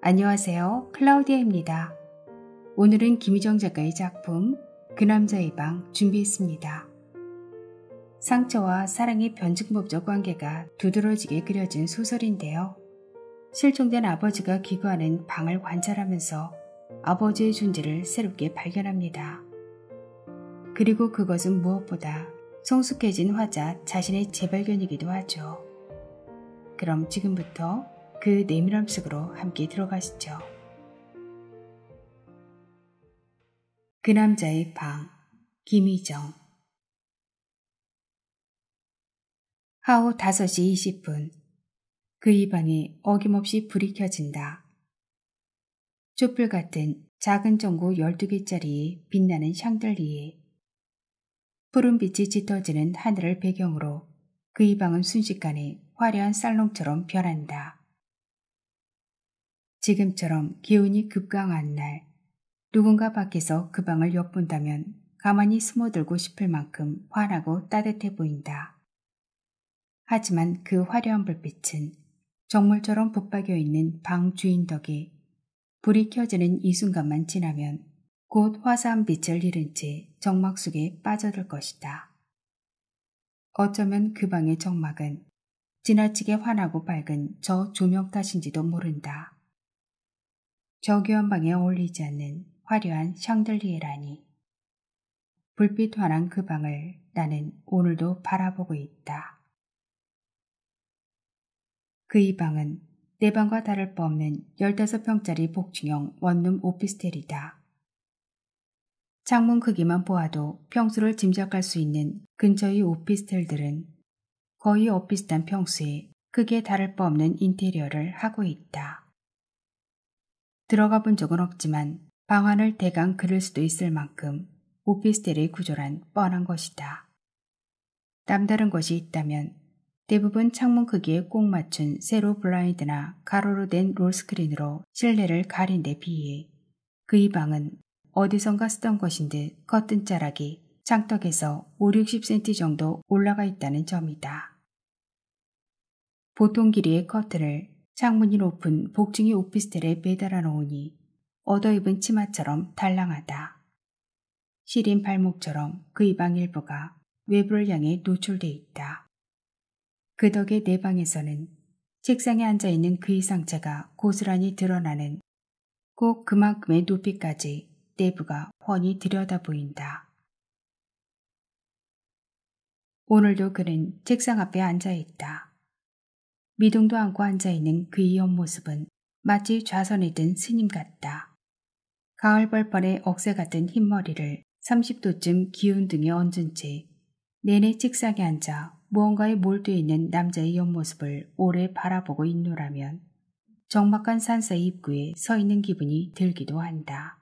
안녕하세요. 클라우디아입니다. 오늘은 김희정 작가의 작품 그 남자의 방 준비했습니다. 상처와 사랑의 변증법적 관계가 두드러지게 그려진 소설인데요. 실종된 아버지가 기거하는 방을 관찰하면서 아버지의 존재를 새롭게 발견합니다. 그리고 그것은 무엇보다 성숙해진 화자 자신의 재발견이기도 하죠. 그럼 지금부터 그 내밀함 속으로 함께 들어가시죠. 그 남자의 방, 김희정. 하오 5시 20분. 그의 방에 어김없이 불이 켜진다. 촛불 같은 작은 전구 12개짜리 빛나는 샹들리에 푸른 빛이 짙어지는 하늘을 배경으로 그의 방은 순식간에 화려한 살롱처럼 변한다. 지금처럼 기온이 급강한 날, 누군가 밖에서 그 방을 엿본다면 가만히 숨어들고 싶을 만큼 환하고 따뜻해 보인다. 하지만 그 화려한 불빛은 정물처럼 붙박여 있는 방 주인 덕에 불이 켜지는 이 순간만 지나면 곧 화사한 빛을 잃은 채 정막 속에 빠져들 것이다. 어쩌면 그 방의 정막은 지나치게 환하고 밝은 저 조명 탓인지도 모른다. 저기한 방에 어울리지 않는 화려한 샹들리에라니. 불빛 환한 그 방을 나는 오늘도 바라보고 있다. 그의 방은 내 방과 다를 바 없는 15평짜리 복층형 원룸 오피스텔이다. 창문 크기만 보아도 평수를 짐작할 수 있는 근처의 오피스텔들은 거의 오피스텔 평수에 크게 다를 바 없는 인테리어를 하고 있다. 들어가 본 적은 없지만 방안을 대강 그릴 수도 있을 만큼 오피스텔의 구조란 뻔한 것이다. 남다른 것이 있다면 대부분 창문 크기에 꼭 맞춘 세로 블라인드나 가로로 된 롤스크린으로 실내를 가린 데 비해 그의 방은 어디선가 쓰던 것인 듯 커튼 자락이 창턱에서 5-60cm 정도 올라가 있다는 점이다. 보통 길이의 커튼을 창문이 높은 복층의 오피스텔에 매달아 놓으니 얻어입은 치마처럼 달랑하다. 시린 발목처럼 그의 방 일부가 외부를 향해 노출돼 있다. 그 덕에 내 방에서는 책상에 앉아있는 그의 상체가 고스란히 드러나는 꼭 그만큼의 높이까지 내부가 훤히 들여다 보인다. 오늘도 그는 책상 앞에 앉아있다. 미동도 않고 앉아있는 그의 옆모습은 마치 좌선에 든 스님 같다. 가을 벌판의 억새 같은 흰머리를 30도쯤 기운 등에 얹은 채 내내 책상에 앉아 무언가에 몰두해 있는 남자의 옆모습을 오래 바라보고 있노라면 적막한 산사의 입구에 서 있는 기분이 들기도 한다.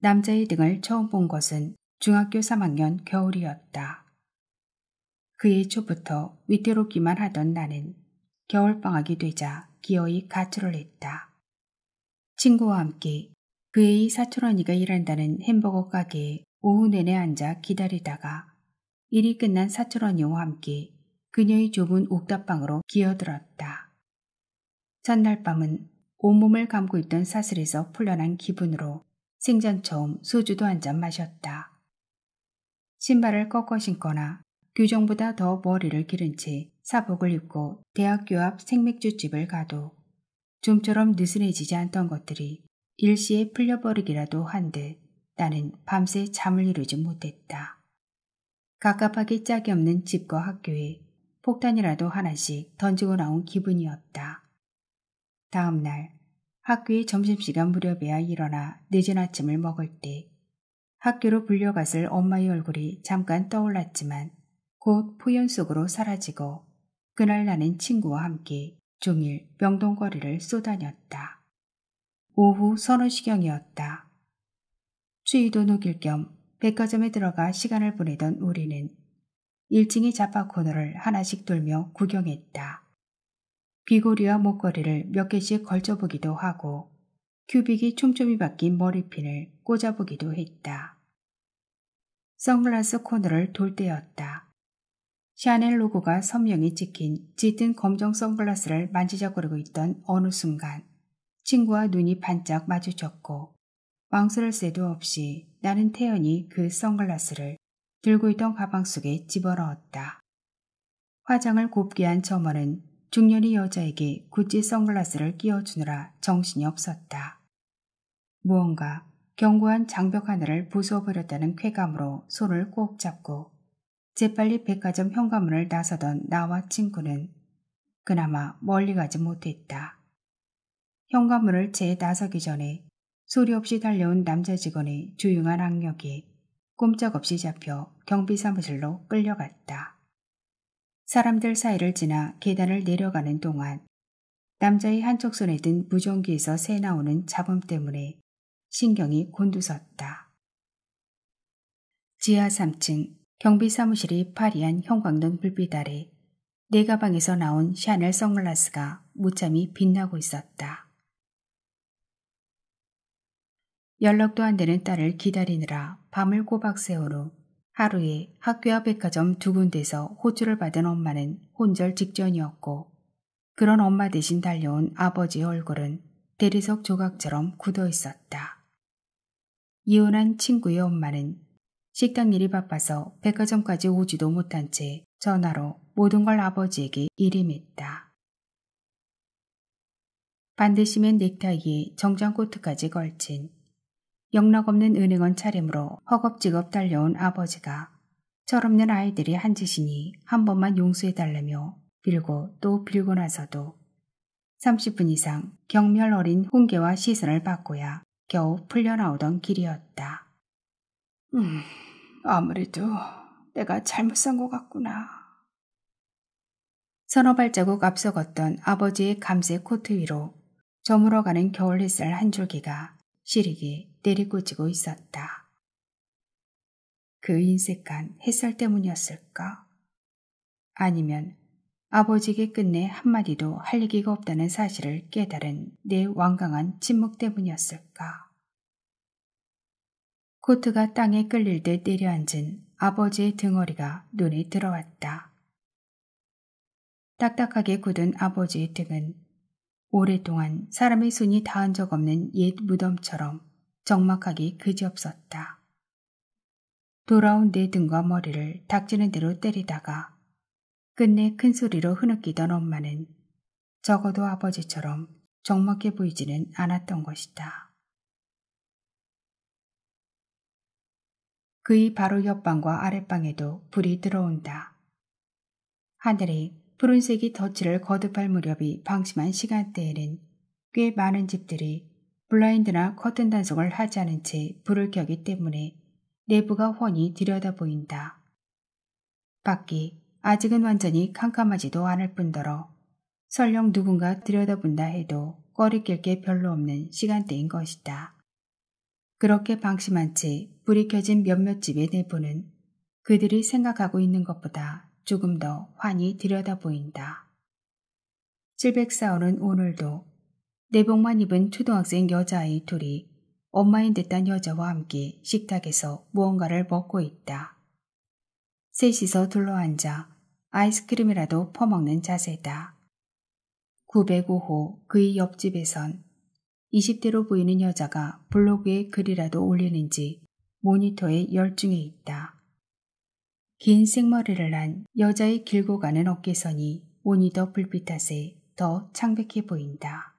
남자의 등을 처음 본 것은 중학교 3학년 겨울이었다. 그해 초부터 위태롭기만 하던 나는 겨울방학이 되자 기어이 가출을 했다. 친구와 함께 그의 사촌언니가 일한다는 햄버거 가게에 오후 내내 앉아 기다리다가 일이 끝난 사촌언니와 함께 그녀의 좁은 옥탑방으로 기어들었다. 전날 밤은 온몸을 감고 있던 사슬에서 풀려난 기분으로 생전 처음 소주도 한 잔 마셨다. 신발을 꺾어 신거나 규정보다 더 머리를 기른 채 사복을 입고 대학교 앞 생맥주집을 가도 좀처럼 느슨해지지 않던 것들이 일시에 풀려버리기라도 한 듯 나는 밤새 잠을 이루지 못했다. 갑갑하게 짝이 없는 집과 학교에 폭탄이라도 하나씩 던지고 나온 기분이었다. 다음 날 학교의 점심시간 무렵에야 일어나 늦은 아침을 먹을 때 학교로 불려갔을 엄마의 얼굴이 잠깐 떠올랐지만 곧 푸연 속으로 사라지고 그날 나는 친구와 함께 종일 명동거리를 쏘다녔다. 오후 서너 시경이었다. 추위도 녹일 겸 백화점에 들어가 시간을 보내던 우리는 1층의 잡화 코너를 하나씩 돌며 구경했다. 귀고리와 목걸이를 몇 개씩 걸쳐보기도 하고 큐빅이 촘촘히 박힌 머리핀을 꽂아보기도 했다. 선글라스 코너를 돌 때였다. 샤넬 로고가 선명히 찍힌 짙은 검정 선글라스를 만지작거리고 있던 어느 순간 친구와 눈이 반짝 마주쳤고 망설일 새도 없이 나는 태연히 그 선글라스를 들고 있던 가방 속에 집어넣었다. 화장을 곱게 한 점원은 중년의 여자에게 구찌 선글라스를 끼워주느라 정신이 없었다. 무언가 견고한 장벽 하나를 부숴버렸다는 쾌감으로 손을 꼭 잡고 재빨리 백화점 현관문을 나서던 나와 친구는 그나마 멀리 가지 못했다. 현관문을 채 나서기 전에 소리 없이 달려온 남자 직원의 조용한 악력에 꼼짝없이 잡혀 경비 사무실로 끌려갔다. 사람들 사이를 지나 계단을 내려가는 동안 남자의 한쪽 손에 든 무전기에서 새 나오는 잡음 때문에 신경이 곤두섰다. 지하 3층 경비 사무실이 파리한 형광등 불빛 아래 내 가방에서 나온 샤넬 선글라스가 무참히 빛나고 있었다. 연락도 안 되는 딸을 기다리느라 밤을 꼬박 새운 후 하루에 학교와 백화점 두 군데서 호출을 받은 엄마는 혼절 직전이었고 그런 엄마 대신 달려온 아버지의 얼굴은 대리석 조각처럼 굳어 있었다. 이혼한 친구의 엄마는 식당 일이 바빠서 백화점까지 오지도 못한 채 전화로 모든 걸 아버지에게 일임했다. 반드시 맨 넥타이에 정장 코트까지 걸친 영락없는 은행원 차림으로 허겁지겁 달려온 아버지가 철없는 아이들이 한 짓이니 한 번만 용서해달라며 빌고 또 빌고 나서도 30분 이상 경멸 어린 훈계와 시선을 받고야 겨우 풀려나오던 길이었다. 아무래도 내가 잘못 산 것 같구나. 서너 발자국 앞서 걷던 아버지의 감색 코트 위로 저물어가는 겨울 햇살 한 줄기가 시리게 내리꽂히고 있었다. 그 인색한 햇살 때문이었을까? 아니면 아버지에게 끝내 한마디도 할 얘기가 없다는 사실을 깨달은 내 완강한 침묵 때문이었을까? 코트가 땅에 끌릴 듯 내려앉은 아버지의 등허리가 눈에 들어왔다. 딱딱하게 굳은 아버지의 등은 오랫동안 사람의 손이 닿은 적 없는 옛 무덤처럼 적막하기 그지없었다. 돌아온 내 등과 머리를 닥치는 대로 때리다가 끝내 큰 소리로 흐느끼던 엄마는 적어도 아버지처럼 적막해 보이지는 않았던 것이다. 그의 바로 옆방과 아랫방에도 불이 들어온다. 하늘에 푸른색이 덫을 거듭할 무렵이 방심한 시간대에는 꽤 많은 집들이 블라인드나 커튼 단속을 하지 않은 채 불을 켜기 때문에 내부가 훤히 들여다 보인다. 밖이 아직은 완전히 캄캄하지도 않을 뿐더러 설령 누군가 들여다본다 해도 꺼리낄 게 별로 없는 시간대인 것이다. 그렇게 방심한 채 불이 켜진 몇몇 집의 내부는 그들이 생각하고 있는 것보다 조금 더 환히 들여다 보인다. 704호는 오늘도 내복만 입은 초등학생 여자아이 둘이 엄마인 듯한 여자와 함께 식탁에서 무언가를 먹고 있다. 셋이서 둘러앉아 아이스크림이라도 퍼먹는 자세다. 905호 그의 옆집에선 20대로 보이는 여자가 블로그에 글이라도 올리는지 모니터에 열중해 있다. 긴 생머리를 난 여자의 길고 가는 어깨선이 모니터 불빛 탓에 더 창백해 보인다.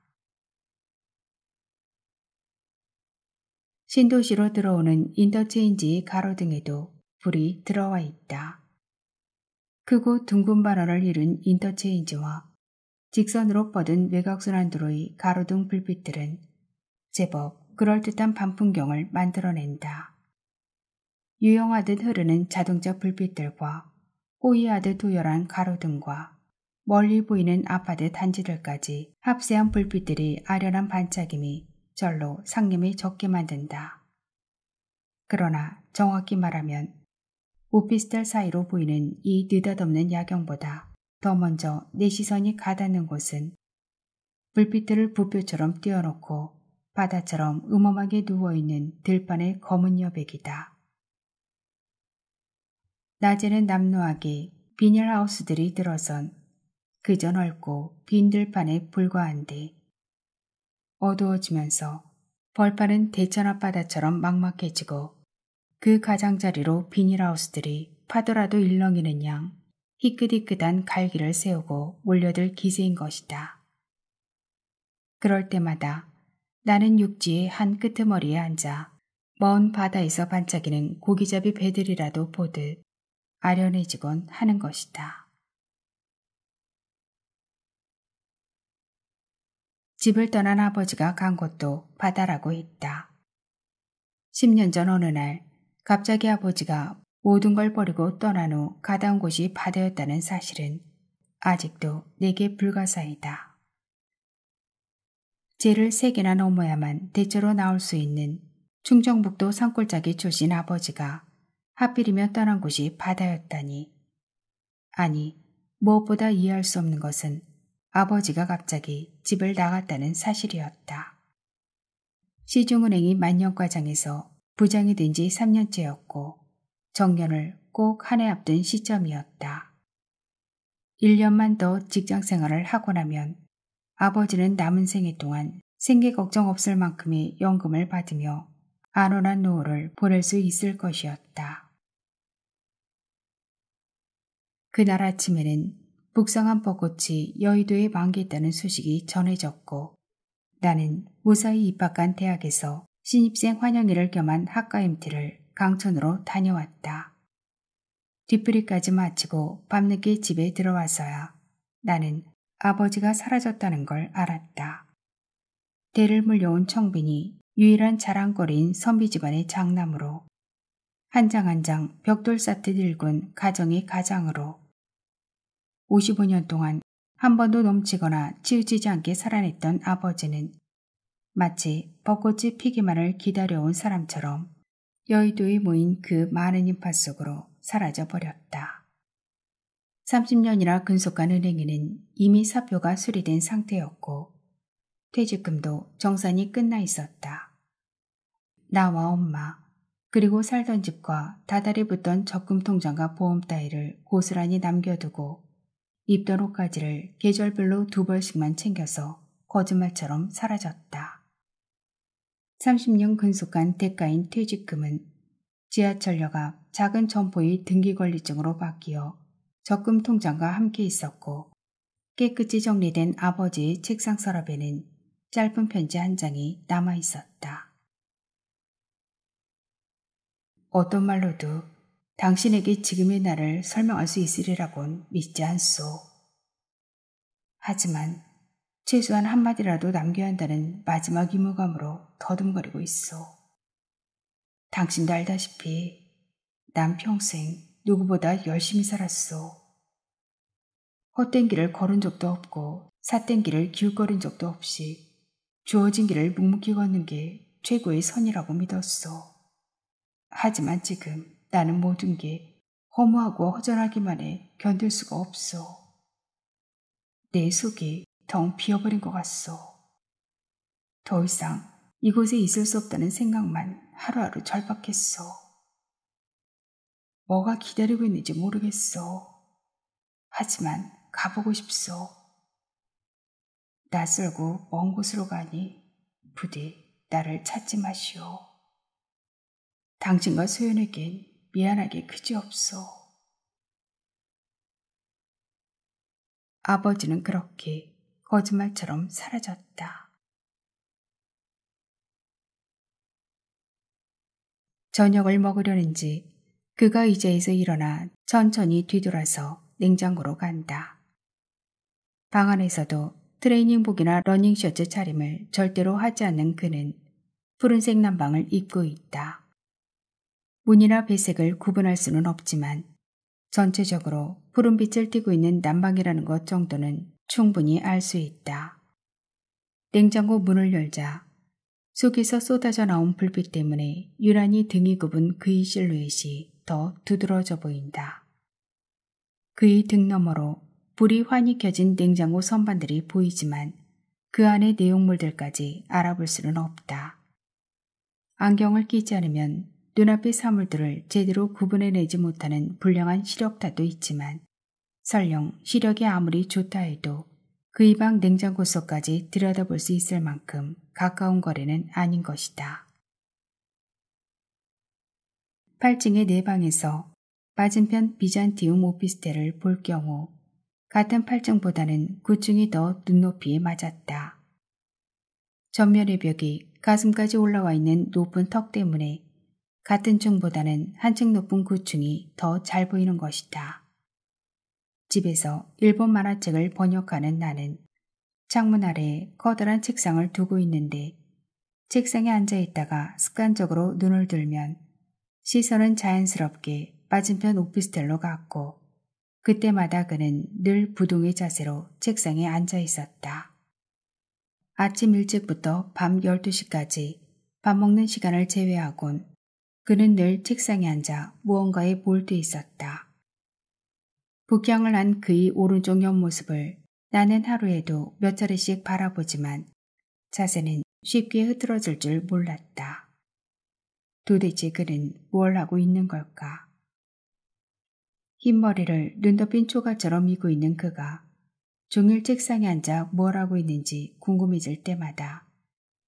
신도시로 들어오는 인터체인지 가로등에도 불이 들어와 있다. 크고 둥근 반원을 이룬 인터체인지와 직선으로 뻗은 외곽순환도로의 가로등 불빛들은 제법 그럴듯한 밤 풍경을 만들어낸다. 유영하듯 흐르는 자동차 불빛들과 호위하듯 도열한 가로등과 멀리 보이는 아파트 단지들까지 합세한 불빛들이 아련한 반짝임이 절로 상념이 적게 만든다. 그러나 정확히 말하면 오피스텔 사이로 보이는 이 느닷없는 야경보다 더 먼저 내 시선이 가닿는 곳은 불빛들을 부표처럼 띄워놓고 바다처럼 음험하게 누워있는 들판의 검은 여백이다. 낮에는 남루하게 비닐하우스들이 들어선 그저 넓고 빈 들판에 불과한데 어두워지면서 벌판은 대천 앞바다처럼 막막해지고 그 가장자리로 비닐하우스들이 파도라도 일렁이는 양 희끗희끗한 갈기를 세우고 몰려들 기세인 것이다. 그럴 때마다 나는 육지의 한 끄트머리에 앉아 먼 바다에서 반짝이는 고기잡이 배들이라도 보듯 아련해지곤 하는 것이다. 집을 떠난 아버지가 간 곳도 바다라고 했다. 10년 전 어느 날 갑자기 아버지가 모든 걸 버리고 떠난 후 가다 온 곳이 바다였다는 사실은 아직도 내게 불가사이다. 죄를 3개나 넘어야만 대처로 나올 수 있는 충청북도 산골짜기 출신 아버지가 하필이면 떠난 곳이 바다였다니. 아니, 무엇보다 이해할 수 없는 것은 아버지가 갑자기 집을 나갔다는 사실이었다. 시중은행이 만년과장에서 부장이 된 지 3년째였고 정년을 꼭 한 해 앞둔 시점이었다. 1년만 더 직장생활을 하고 나면 아버지는 남은 생애 동안 생계 걱정 없을 만큼의 연금을 받으며 안온한 노후를 보낼 수 있을 것이었다. 그날 아침에는 북성한 벚꽃이 여의도에 만개했다는 소식이 전해졌고 나는 무사히 입학한 대학에서 신입생 환영회를 겸한 학과 MT를 강촌으로 다녀왔다. 뒤풀이까지 마치고 밤늦게 집에 들어와서야 나는 아버지가 사라졌다는 걸 알았다. 대를 물려온 청빈이 유일한 자랑거리인 선비 집안의 장남으로 한 장 한 장 벽돌 쌓듯 읽은 가정의 가장으로 55년 동안 한 번도 넘치거나 치우치지 않게 살아냈던 아버지는 마치 벚꽃이 피기만을 기다려온 사람처럼 여의도에 모인 그 많은 인파 속으로 사라져버렸다. 30년이나 근속한 은행에는 이미 사표가 수리된 상태였고 퇴직금도 정산이 끝나 있었다. 나와 엄마 그리고 살던 집과 다달이 붙던 적금 통장과 보험 따위를 고스란히 남겨두고 입던 옷가지를 계절별로 2벌씩만 챙겨서 거짓말처럼 사라졌다. 30년 근속한 대가인 퇴직금은 지하철역 앞 작은 점포의 등기권리증으로 바뀌어 적금 통장과 함께 있었고 깨끗이 정리된 아버지의 책상 서랍에는 짧은 편지 한 장이 남아 있었다. 어떤 말로도 당신에게 지금의 나를 설명할 수 있으리라곤 믿지 않소. 하지만 최소한 한마디라도 남겨야 한다는 마지막 의무감으로 더듬거리고 있어. 당신도 알다시피 난 평생 누구보다 열심히 살았소. 헛된 길을 걸은 적도 없고 삿된 길을 기웃거린 적도 없이 주어진 길을 묵묵히 걷는 게 최고의 선이라고 믿었소. 하지만 지금 나는 모든 게 허무하고 허전하기만 해 견딜 수가 없소. 내 속이 텅 비어버린 것 같소. 더 이상 이곳에 있을 수 없다는 생각만 하루하루 절박했소. 뭐가 기다리고 있는지 모르겠소. 하지만 가보고 싶소. 낯설고 먼 곳으로 가니 부디 나를 찾지 마시오. 당신과 소연에겐 미안하게 그지없소. 아버지는 그렇게 거짓말처럼 사라졌다. 저녁을 먹으려는지 그가 의자에서 일어나 천천히 뒤돌아서 냉장고로 간다. 방 안에서도 트레이닝복이나 러닝셔츠 차림을 절대로 하지 않는 그는 푸른색 난방을 입고 있다. 문이나 배색을 구분할 수는 없지만 전체적으로 푸른빛을 띠고 있는 난방이라는 것 정도는 충분히 알 수 있다. 냉장고 문을 열자 속에서 쏟아져 나온 불빛 때문에 유난히 등이 굽은 그의 실루엣이 더 두드러져 보인다. 그의 등 너머로 불이 환히 켜진 냉장고 선반들이 보이지만 그 안의 내용물들까지 알아볼 수는 없다. 안경을 끼지 않으면 눈앞의 사물들을 제대로 구분해내지 못하는 불량한 시력타도 있지만 설령 시력이 아무리 좋다 해도 그 이방 냉장고 속까지 들여다볼 수 있을 만큼 가까운 거리는 아닌 것이다. 8층의 내 방에서 맞은편 비잔티움 오피스텔을 볼 경우 같은 8층보다는 9층이 더 눈높이에 맞았다. 전면의 벽이 가슴까지 올라와 있는 높은 턱 때문에 같은 층보다는 한 층 높은 9층이 더 잘 보이는 것이다. 집에서 일본 만화책을 번역하는 나는 창문 아래에 커다란 책상을 두고 있는데 책상에 앉아 있다가 습관적으로 눈을 들면 시선은 자연스럽게 맞은편 오피스텔로 갔고 그때마다 그는 늘 부동의 자세로 책상에 앉아 있었다. 아침 일찍부터 밤 12시까지 밥 먹는 시간을 제외하곤 그는 늘 책상에 앉아 무언가에 몰두해 있었다. 북향을 한 그의 오른쪽 옆모습을 나는 하루에도 몇 차례씩 바라보지만 자세는 쉽게 흐트러질 줄 몰랐다. 도대체 그는 뭘 하고 있는 걸까? 흰머리를 눈 덮인 초가처럼 이고 있는 그가 종일 책상에 앉아 뭘 하고 있는지 궁금해질 때마다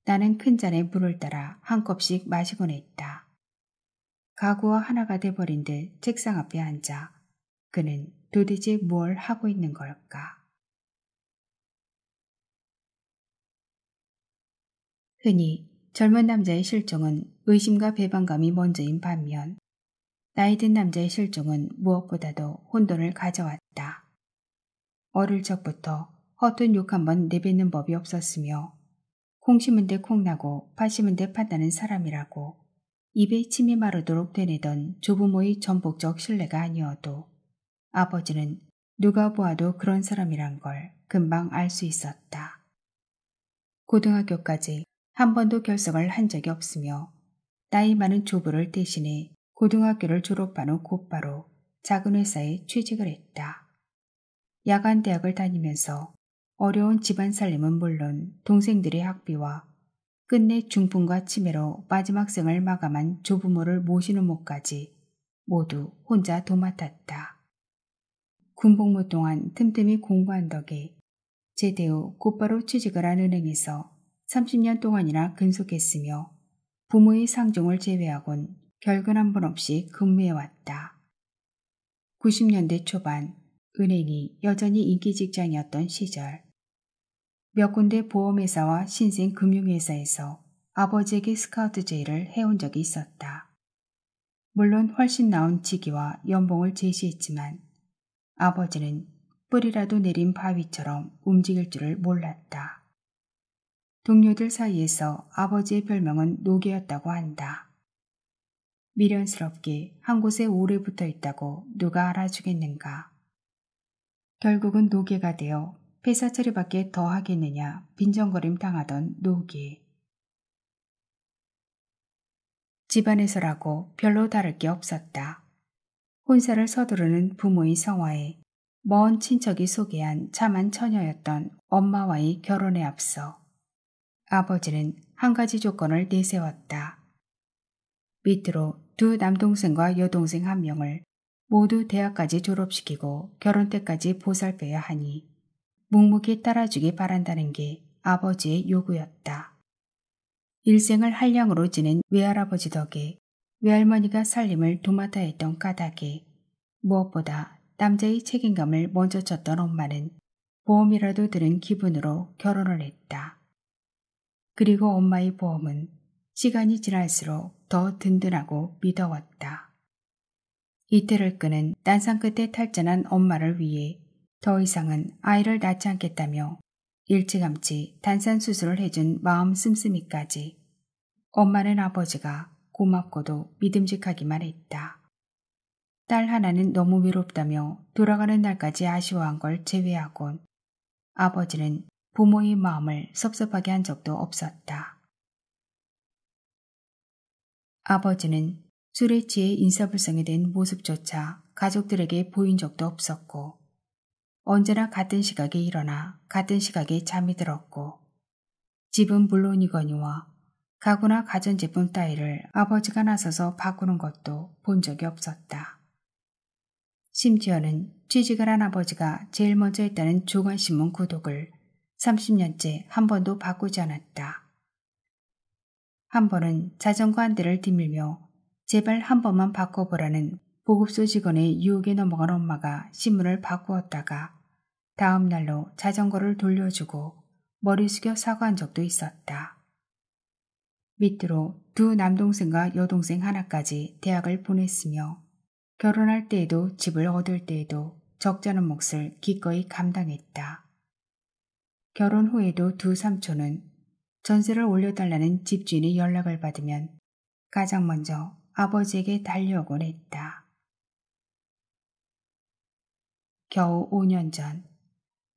나는 큰 잔에 물을 따라 한 컵씩 마시곤 했다. 가구와 하나가 돼버린 듯 책상 앞에 앉아 그는 도대체 뭘 하고 있는 걸까? 흔히 젊은 남자의 실종은 의심과 배반감이 먼저인 반면 나이 든 남자의 실종은 무엇보다도 혼돈을 가져왔다. 어릴 적부터 허튼 욕 한 번 내뱉는 법이 없었으며 콩 심은 데 콩나고 팥 심은 데 팥나는 사람이라고 입에 침이 마르도록 되뇌던 조부모의 전폭적 신뢰가 아니어도 아버지는 누가 보아도 그런 사람이란 걸 금방 알 수 있었다. 고등학교까지 한 번도 결석을 한 적이 없으며 나이 많은 조부를 대신해 고등학교를 졸업한 후 곧바로 작은 회사에 취직을 했다. 야간 대학을 다니면서 어려운 집안 살림은 물론 동생들의 학비와 끝내 중풍과 치매로 마지막 생을 마감한 조부모를 모시는 몫까지 모두 혼자 도맡았다. 군복무 동안 틈틈이 공부한 덕에 제대 후 곧바로 취직을 한 은행에서 30년 동안이나 근속했으며 부모의 상종을 제외하곤 결근 한 번 없이 근무해왔다. 90년대 초반 은행이 여전히 인기 직장이었던 시절 몇 군데 보험회사와 신생금융회사에서 아버지에게 스카우트 제의를 해온 적이 있었다. 물론 훨씬 나은 직위와 연봉을 제시했지만 아버지는 뿌리라도 내린 바위처럼 움직일 줄을 몰랐다. 동료들 사이에서 아버지의 별명은 노개였다고 한다. 미련스럽게 한 곳에 오래 붙어 있다고 누가 알아주겠는가. 결국은 노개가 되어 회사 처리밖에 더 하겠느냐 빈정거림 당하던 노개. 집안에서라고 별로 다를 게 없었다. 혼사를 서두르는 부모의 성화에 먼 친척이 소개한 참한 처녀였던 엄마와의 결혼에 앞서 아버지는 한 가지 조건을 내세웠다. 밑으로 두 남동생과 여동생 한 명을 모두 대학까지 졸업시키고 결혼 때까지 보살펴야 하니 묵묵히 따라주기 바란다는 게 아버지의 요구였다. 일생을 한량으로 지낸 외할아버지 덕에 외할머니가 살림을 도맡아 했던 까닭에 무엇보다 남자의 책임감을 먼저 졌던 엄마는 보험이라도 들은 기분으로 결혼을 했다. 그리고 엄마의 보험은 시간이 지날수록 더 든든하고 미더웠다. 이태를 끄는 난상 끝에 탈전한 엄마를 위해 더 이상은 아이를 낳지 않겠다며 일찌감치 단산 수술을 해준 마음 씀씀이까지 엄마는 아버지가 고맙고도 믿음직하기만 했다. 딸 하나는 너무 외롭다며 돌아가는 날까지 아쉬워한 걸 제외하곤 아버지는 부모의 마음을 섭섭하게 한 적도 없었다. 아버지는 술에 취해 인사불성이 된 모습조차 가족들에게 보인 적도 없었고 언제나 같은 시각에 일어나 같은 시각에 잠이 들었고 집은 물론이거니와 가구나 가전제품 따위를 아버지가 나서서 바꾸는 것도 본 적이 없었다. 심지어는 취직을 한 아버지가 제일 먼저 했다는 조간신문 구독을 30년째 한 번도 바꾸지 않았다. 한 번은 자전거 한 대를 뒤밀며 제발 한 번만 바꿔보라는 보급소 직원의 유혹에 넘어간 엄마가 신문을 바꾸었다가 다음 날로 자전거를 돌려주고 머리 숙여 사과한 적도 있었다. 밑으로 두 남동생과 여동생 하나까지 대학을 보냈으며 결혼할 때에도 집을 얻을 때에도 적잖은 몫을 기꺼이 감당했다. 결혼 후에도 두 삼촌은 전세를 올려달라는 집주인의 연락을 받으면 가장 먼저 아버지에게 달려오곤 했다. 겨우 5년 전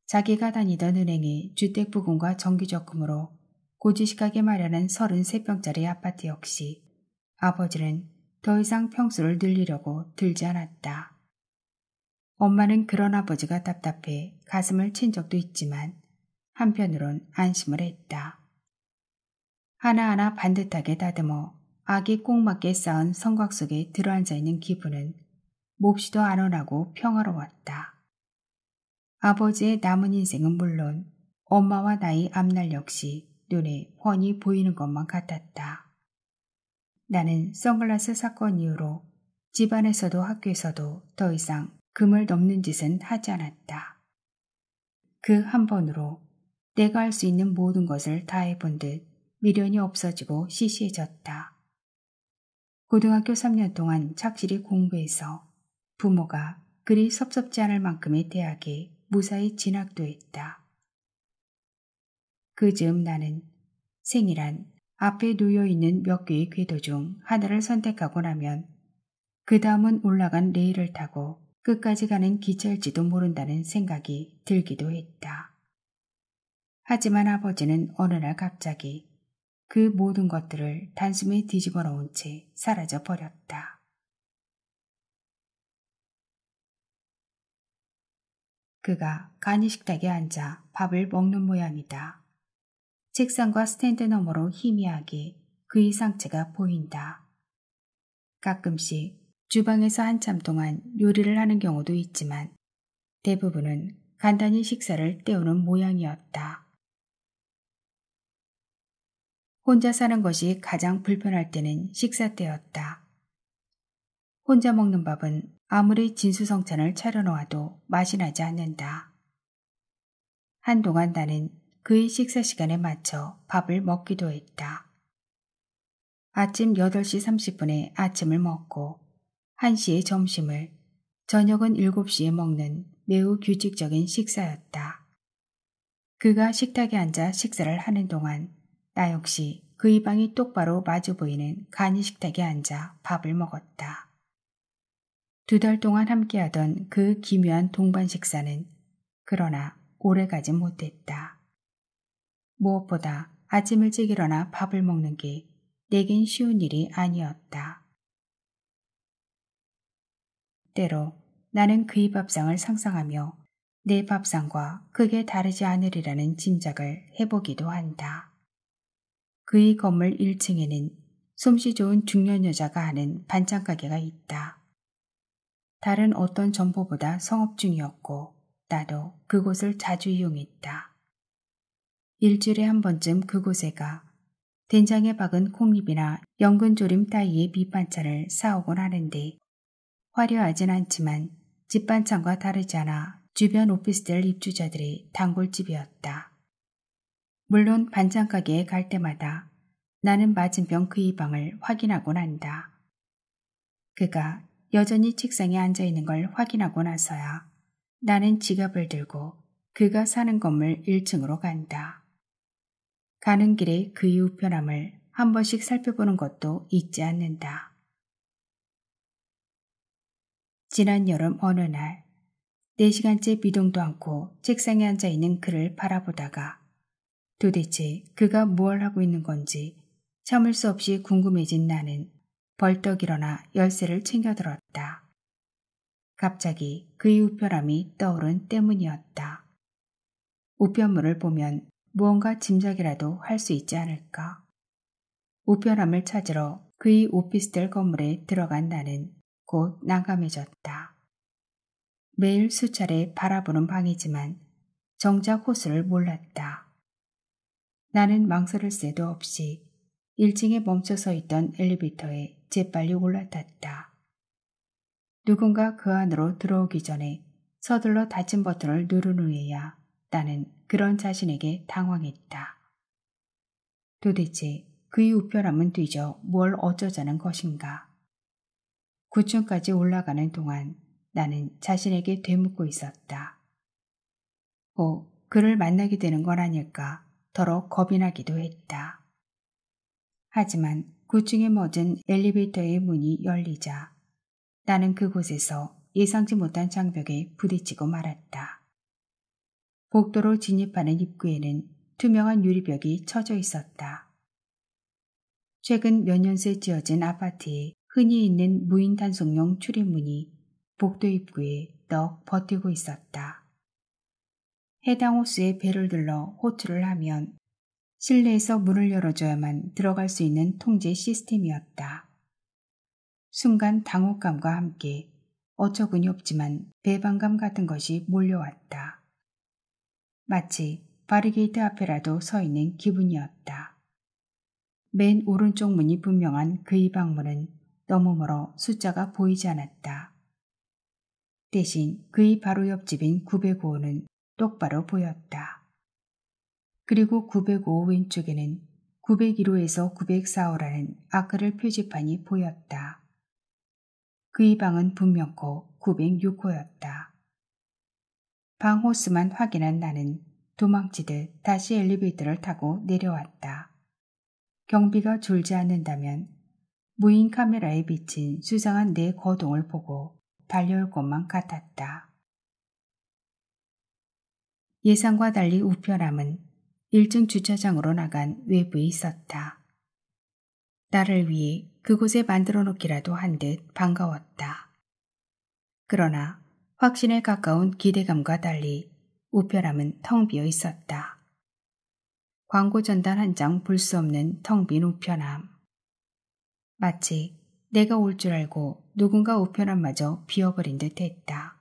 자기가 다니던 은행의 주택부금과 정기적금으로 고지식하게 마련한 33평짜리 아파트 역시 아버지는 더 이상 평수를 늘리려고 들지 않았다. 엄마는 그런 아버지가 답답해 가슴을 친 적도 있지만 한편으론 안심을 했다. 하나하나 반듯하게 다듬어 아기 꼭 맞게 쌓은 성곽 속에 들어앉아 있는 기분은 몹시도 안온하고 평화로웠다. 아버지의 남은 인생은 물론 엄마와 나의 앞날 역시 눈에 훤히 보이는 것만 같았다. 나는 선글라스 사건 이후로 집안에서도 학교에서도 더 이상 금을 넘는 짓은 하지 않았다. 그 한 번으로 내가 할 수 있는 모든 것을 다 해본 듯 미련이 없어지고 시시해졌다. 고등학교 3년 동안 착실히 공부해서 부모가 그리 섭섭지 않을 만큼의 대학에 무사히 진학도 했다. 그 즈음 나는 생이란 앞에 놓여있는 몇 개의 궤도 중 하나를 선택하고 나면 그 다음은 올라간 레일을 타고 끝까지 가는 기차일지도 모른다는 생각이 들기도 했다. 하지만 아버지는 어느 날 갑자기 그 모든 것들을 단숨에 뒤집어 놓은 채 사라져 버렸다. 그가 간이식탁에 앉아 밥을 먹는 모양이다. 책상과 스탠드 너머로 희미하게 그의 상체가 보인다. 가끔씩 주방에서 한참 동안 요리를 하는 경우도 있지만 대부분은 간단히 식사를 때우는 모양이었다. 혼자 사는 것이 가장 불편할 때는 식사 때였다. 혼자 먹는 밥은 아무리 진수성찬을 차려놓아도 맛이 나지 않는다. 한동안 나는 그의 식사 시간에 맞춰 밥을 먹기도 했다. 아침 8시 30분에 아침을 먹고 1시에 점심을, 저녁은 7시에 먹는 매우 규칙적인 식사였다. 그가 식탁에 앉아 식사를 하는 동안 나 역시 그의 방이 똑바로 마주 보이는 간이식탁에 앉아 밥을 먹었다. 2달 동안 함께하던 그 기묘한 동반 식사는 그러나 오래가지 못했다. 무엇보다 아침 일찍 일어나 밥을 먹는 게 내겐 쉬운 일이 아니었다. 때로 나는 그의 밥상을 상상하며 내 밥상과 크게 다르지 않으리라는 짐작을 해보기도 한다. 그의 건물 1층에는 솜씨 좋은 중년 여자가 하는 반찬가게가 있다. 다른 어떤 점포보다 성업 중이었고 나도 그곳을 자주 이용했다. 일주일에 한 번쯤 그곳에 가 된장에 박은 콩잎이나 연근조림 따위의 밑반찬을 사오곤 하는데 화려하진 않지만 집반찬과 다르지 않아 주변 오피스텔 입주자들의 단골집이었다. 물론 반찬가게에 갈 때마다 나는 맞은편 그의 방을 확인하곤 한다. 그가 여전히 책상에 앉아있는 걸 확인하고 나서야 나는 지갑을 들고 그가 사는 건물 1층으로 간다. 가는 길에 그의 우편함을 한 번씩 살펴보는 것도 잊지 않는다. 지난 여름 어느 날 4시간째 미동도 않고 책상에 앉아있는 그를 바라보다가 도대체 그가 무얼 하고 있는 건지 참을 수 없이 궁금해진 나는 벌떡 일어나 열쇠를 챙겨들었다. 갑자기 그의 우편함이 떠오른 때문이었다. 우편물을 보면 무언가 짐작이라도 할 수 있지 않을까. 우편함을 찾으러 그의 오피스텔 건물에 들어간 나는 곧 난감해졌다. 매일 수차례 바라보는 방이지만 정작 호수를 몰랐다. 나는 망설일 새도 없이 1층에 멈춰서 있던 엘리베이터에 재빨리 올라탔다. 누군가 그 안으로 들어오기 전에 서둘러 닫힌 버튼을 누른 후에야 나는 그런 자신에게 당황했다. 도대체 그의 우편함은 뒤져 뭘 어쩌자는 것인가. 9층까지 올라가는 동안 나는 자신에게 되묻고 있었다. 그를 만나게 되는 건 아닐까 더러 겁이 나기도 했다. 하지만 9층에 멎은 엘리베이터의 문이 열리자 나는 그곳에서 예상치 못한 장벽에 부딪히고 말았다. 복도로 진입하는 입구에는 투명한 유리벽이 쳐져 있었다. 최근 몇 년 새 지어진 아파트에 흔히 있는 무인 단속용 출입문이 복도 입구에 떡 버티고 있었다. 해당 호수에 배를 들러 호출을 하면 실내에서 문을 열어줘야만 들어갈 수 있는 통제 시스템이었다. 순간 당혹감과 함께 어처구니 없지만 배반감 같은 것이 몰려왔다. 마치 바리게이트 앞에라도 서 있는 기분이었다. 맨 오른쪽 문이 분명한 그의 방문은 너무 멀어 숫자가 보이지 않았다. 대신 그의 바로 옆집인 905는 똑바로 보였다. 그리고 905 왼쪽에는 901호에서 904호라는 아크릴 표지판이 보였다. 그의 방은 분명코 906호였다. 방 호수만 확인한 나는 도망치듯 다시 엘리베이터를 타고 내려왔다. 경비가 졸지 않는다면 무인 카메라에 비친 수상한 내 거동을 보고 달려올 것만 같았다. 예상과 달리 우편함은 1층 주차장으로 나간 외부에 있었다. 나를 위해 그곳에 만들어 놓기라도 한 듯 반가웠다. 그러나 확신에 가까운 기대감과 달리 우편함은 텅 비어 있었다. 광고 전단 한 장 볼 수 없는 텅 빈 우편함. 마치 내가 올 줄 알고 누군가 우편함마저 비워버린 듯 했다.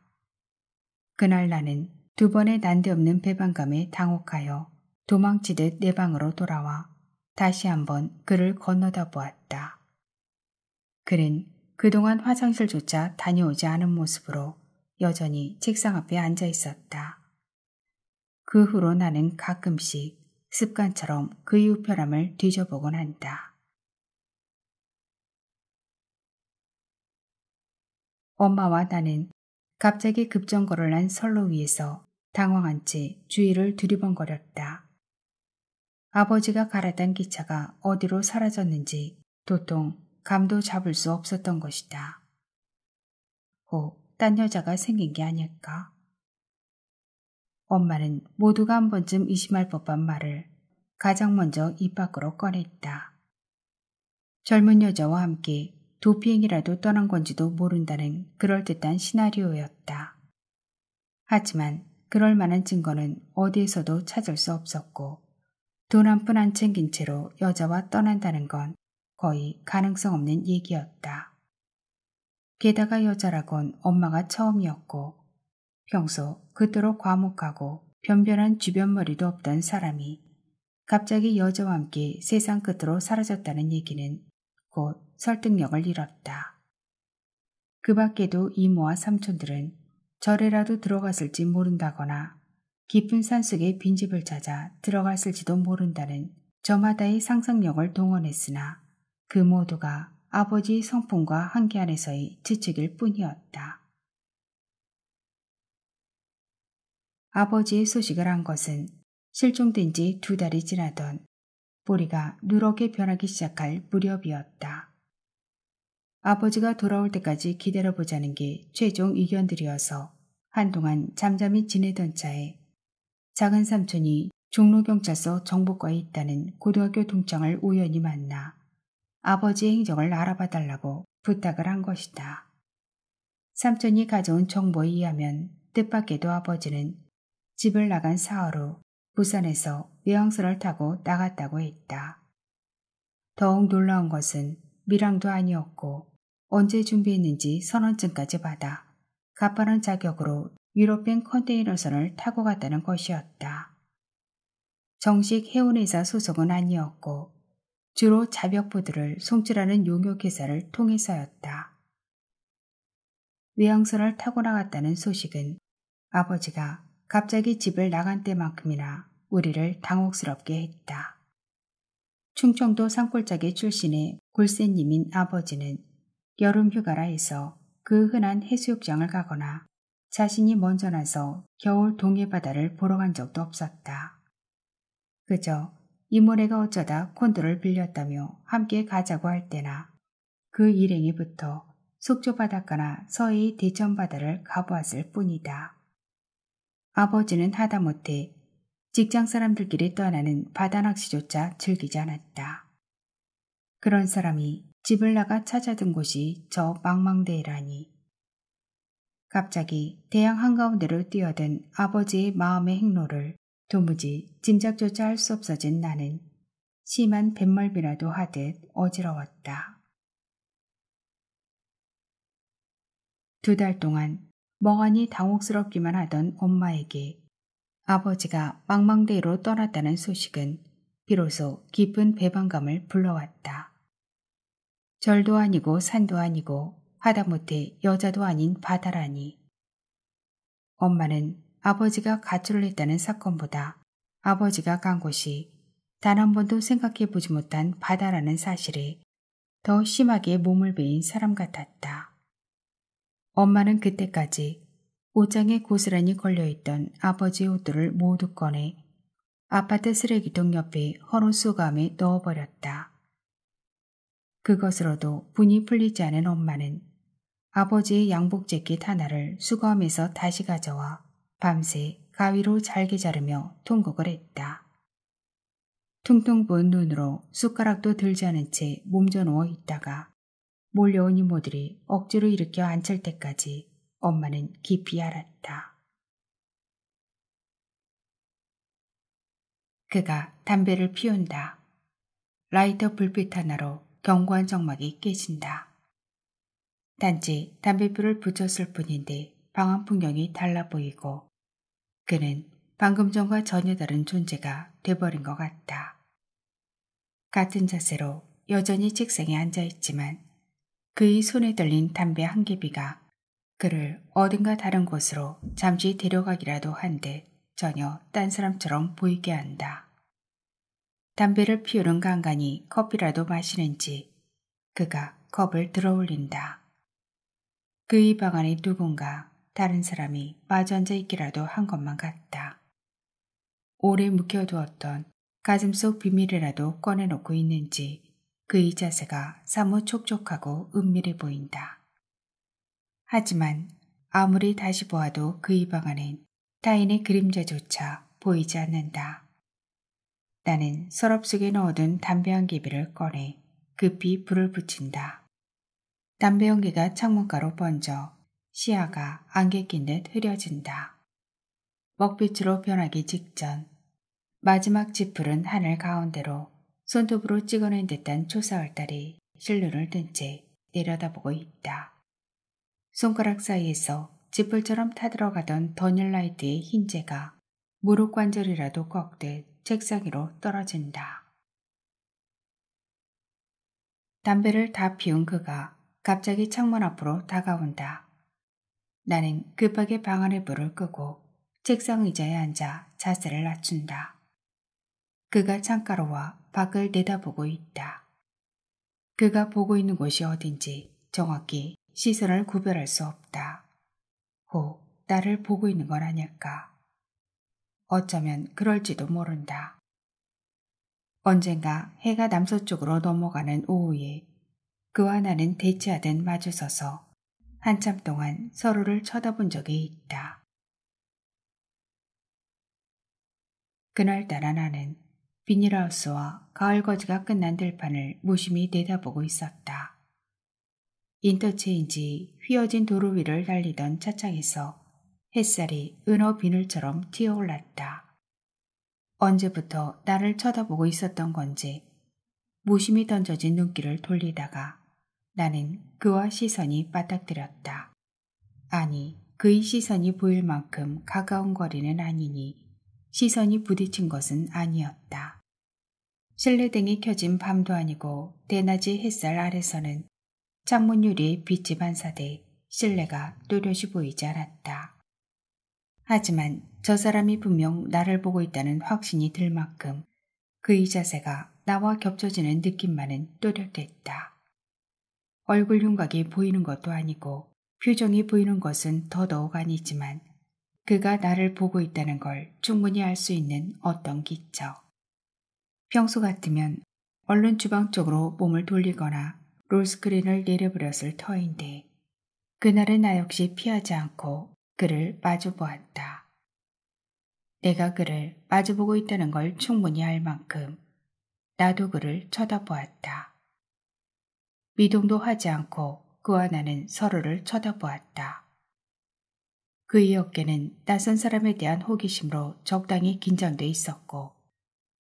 그날 나는 2번의 난데없는 배반감에 당혹하여 도망치듯 내 방으로 돌아와 다시 한번 그를 건너다 보았다. 그는 그동안 화장실조차 다녀오지 않은 모습으로 여전히 책상 앞에 앉아 있었다. 그 후로 나는 가끔씩 습관처럼 그의 우편함을 뒤져보곤 한다. 엄마와 나는 갑자기 급정거를 한 선로 위에서 당황한 채 주위를 두리번거렸다. 아버지가 갈아탄 기차가 어디로 사라졌는지 도통 감도 잡을 수 없었던 것이다. 딴 여자가 생긴 게 아닐까? 엄마는 모두가 한 번쯤 의심할 법한 말을 가장 먼저 입 밖으로 꺼냈다. 젊은 여자와 함께 도피행이라도 떠난 건지도 모른다는 그럴듯한 시나리오였다. 하지만 그럴 만한 증거는 어디에서도 찾을 수 없었고 돈 한 푼 안 챙긴 채로 여자와 떠난다는 건 거의 가능성 없는 얘기였다. 게다가 여자라곤 엄마가 처음이었고 평소 그토록 과묵하고 변변한 주변머리도 없던 사람이 갑자기 여자와 함께 세상 끝으로 사라졌다는 얘기는 곧 설득력을 잃었다. 그 밖에도 이모와 삼촌들은 절에라도 들어갔을지 모른다거나 깊은 산속에 빈집을 찾아 들어갔을지도 모른다는 저마다의 상상력을 동원했으나 그 모두가 아버지의 성품과 한계 안에서의 지측일 뿐이었다. 아버지의 소식을 한 것은 실종된 지 2달이 지나던 뿌리가 누렇게 변하기 시작할 무렵이었다. 아버지가 돌아올 때까지 기다려보자는 게 최종 의견들이어서 한동안 잠잠히 지내던 차에 작은 삼촌이 종로경찰서 정보과에 있다는 고등학교 동창을 우연히 만나 아버지의 행적을 알아봐달라고 부탁을 한 것이다. 삼촌이 가져온 정보에 의하면 뜻밖에도 아버지는 집을 나간 사흘 후 부산에서 외항선을 타고 나갔다고 했다. 더욱 놀라운 것은 밀항도 아니었고 언제 준비했는지 선원증까지 받아 가파른 자격으로 유럽행 컨테이너선을 타고 갔다는 것이었다. 정식 해운회사 소속은 아니었고 주로 자벽보드를 송출하는 용역회사를 통해서였다. 외항선을 타고 나갔다는 소식은 아버지가 갑자기 집을 나간 때만큼이나 우리를 당혹스럽게 했다. 충청도 산골짜기 출신의 골세님인 아버지는 여름 휴가라 해서 그 흔한 해수욕장을 가거나 자신이 먼저 나서 겨울 동해바다를 보러 간 적도 없었다. 그저 이모네가 어쩌다 콘도를 빌렸다며 함께 가자고 할 때나 그 일행이부터 속초 바닷가나 서해의 대천 바다를 가보았을 뿐이다. 아버지는 하다못해 직장 사람들끼리 떠나는 바다 낚시조차 즐기지 않았다. 그런 사람이 집을 나가 찾아든 곳이 저 망망대해라니. 갑자기 대양 한가운데로 뛰어든 아버지의 마음의 행로를 도무지 짐작조차 할 수 없어진 나는 심한 뱃멀미라도 하듯 어지러웠다. 2달 동안 멍하니 당혹스럽기만 하던 엄마에게 아버지가 망망대해로 떠났다는 소식은 비로소 깊은 배반감을 불러왔다. 절도 아니고 산도 아니고 하다못해 여자도 아닌 바다라니. 엄마는 아버지가 가출을 했다는 사건보다 아버지가 간 곳이 단 한 번도 생각해보지 못한 바다라는 사실에 더 심하게 몸을 베인 사람 같았다. 엄마는 그때까지 옷장에 고스란히 걸려있던 아버지의 옷들을 모두 꺼내 아파트 쓰레기통 옆에 헌옷 수거함에 넣어버렸다. 그것으로도 분이 풀리지 않은 엄마는 아버지의 양복 재킷 하나를 수거함에서 다시 가져와 밤새 가위로 잘게 자르며 통곡을 했다. 퉁퉁 부은 눈으로 숟가락도 들지 않은 채 몸져 누워 있다가 몰려온 이모들이 억지로 일으켜 앉힐 때까지 엄마는 깊이 알았다. 그가 담배를 피운다. 라이터 불빛 하나로 견고한 정막이 깨진다. 단지 담뱃불을 붙였을 뿐인데 방안 풍경이 달라 보이고 그는 방금 전과 전혀 다른 존재가 돼버린 것 같다. 같은 자세로 여전히 책상에 앉아있지만 그의 손에 들린 담배 한 개비가 그를 어딘가 다른 곳으로 잠시 데려가기라도 한 듯 전혀 딴 사람처럼 보이게 한다. 담배를 피우는 간간히 커피라도 마시는지 그가 컵을 들어올린다. 그의 방 안에 누군가 다른 사람이 마주 앉아 있기라도 한 것만 같다. 오래 묵혀두었던 가슴속 비밀이라도 꺼내놓고 있는지 그의 자세가 사뭇 촉촉하고 은밀해 보인다. 하지만 아무리 다시 보아도 그의 방 안엔 타인의 그림자조차 보이지 않는다. 나는 서랍 속에 넣어둔 담배 한 개비를 꺼내 급히 불을 붙인다. 담배 연기가 창문가로 번져 시야가 안개 낀 듯 흐려진다. 먹빛으로 변하기 직전 마지막 지푸른 하늘 가운데로 손톱으로 찍어낸 듯한 초사월달이 실눈을 뜬 채 내려다보고 있다. 손가락 사이에서 지풀처럼 타들어가던 더닐라이트의 흰재가 무릎 관절이라도 꺾듯 책상 위로 떨어진다. 담배를 다 피운 그가 갑자기 창문 앞으로 다가온다. 나는 급하게 방 안의 불을 끄고 책상 의자에 앉아 자세를 낮춘다. 그가 창가로 와 밖을 내다보고 있다. 그가 보고 있는 곳이 어딘지 정확히 시선을 구별할 수 없다. 혹 나를 보고 있는 건 아닐까. 어쩌면 그럴지도 모른다. 언젠가 해가 남서쪽으로 넘어가는 오후에 그와 나는 대치하듯 마주서서 한참 동안 서로를 쳐다본 적이 있다. 그날따라 나는 비닐하우스와 가을거지가 끝난 들판을 무심히 내다보고 있었다. 인터체인지 휘어진 도로 위를 달리던 차창에서 햇살이 은어 비늘처럼 튀어올랐다. 언제부터 나를 쳐다보고 있었던 건지 무심히 던져진 눈길을 돌리다가 나는 그와 시선이 맞닥뜨렸다. 아니, 그의 시선이 보일 만큼 가까운 거리는 아니니 시선이 부딪힌 것은 아니었다. 실내등이 켜진 밤도 아니고 대낮의 햇살 아래서는 창문 유리에 빛이 반사돼 실내가 또렷이 보이지 않았다. 하지만 저 사람이 분명 나를 보고 있다는 확신이 들 만큼 그의 자세가 나와 겹쳐지는 느낌만은 또렷했다. 얼굴 윤곽이 보이는 것도 아니고 표정이 보이는 것은 더더욱 아니지만 그가 나를 보고 있다는 걸 충분히 알 수 있는 어떤 기척. 평소 같으면 얼른 주방 쪽으로 몸을 돌리거나 롤스크린을 내려버렸을 터인데 그날은 나 역시 피하지 않고 그를 마주보았다. 내가 그를 마주보고 있다는 걸 충분히 알 만큼 나도 그를 쳐다보았다. 미동도 하지 않고 그와 나는 서로를 쳐다보았다. 그의 어깨는 낯선 사람에 대한 호기심으로 적당히 긴장돼 있었고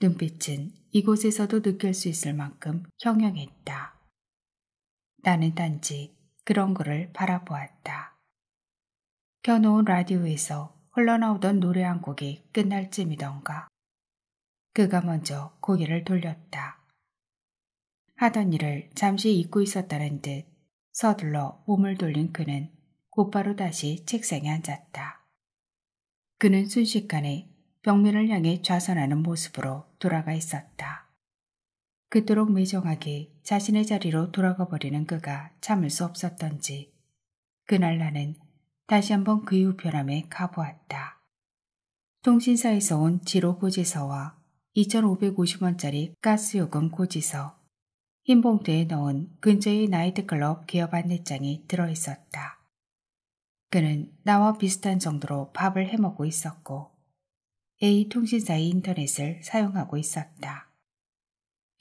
눈빛은 이곳에서도 느낄 수 있을 만큼 형형했다. 나는 단지 그런 그를 바라보았다. 켜놓은 라디오에서 흘러나오던 노래 한 곡이 끝날 쯤이던가. 그가 먼저 고개를 돌렸다. 하던 일을 잠시 잊고 있었다는 듯 서둘러 몸을 돌린 그는 곧바로 다시 책상에 앉았다. 그는 순식간에 벽면을 향해 좌선하는 모습으로 돌아가 있었다. 그토록 매정하게 자신의 자리로 돌아가 버리는 그가 참을 수 없었던지 그날 나는 다시 한번 그의 우편함에 가보았다. 통신사에서 온 지로 고지서와 2,550원짜리 가스요금 고지서, 흰 봉투에 넣은 근처의 나이트클럽 개업 안내장이 들어있었다. 그는 나와 비슷한 정도로 밥을 해먹고 있었고 A통신사의 인터넷을 사용하고 있었다.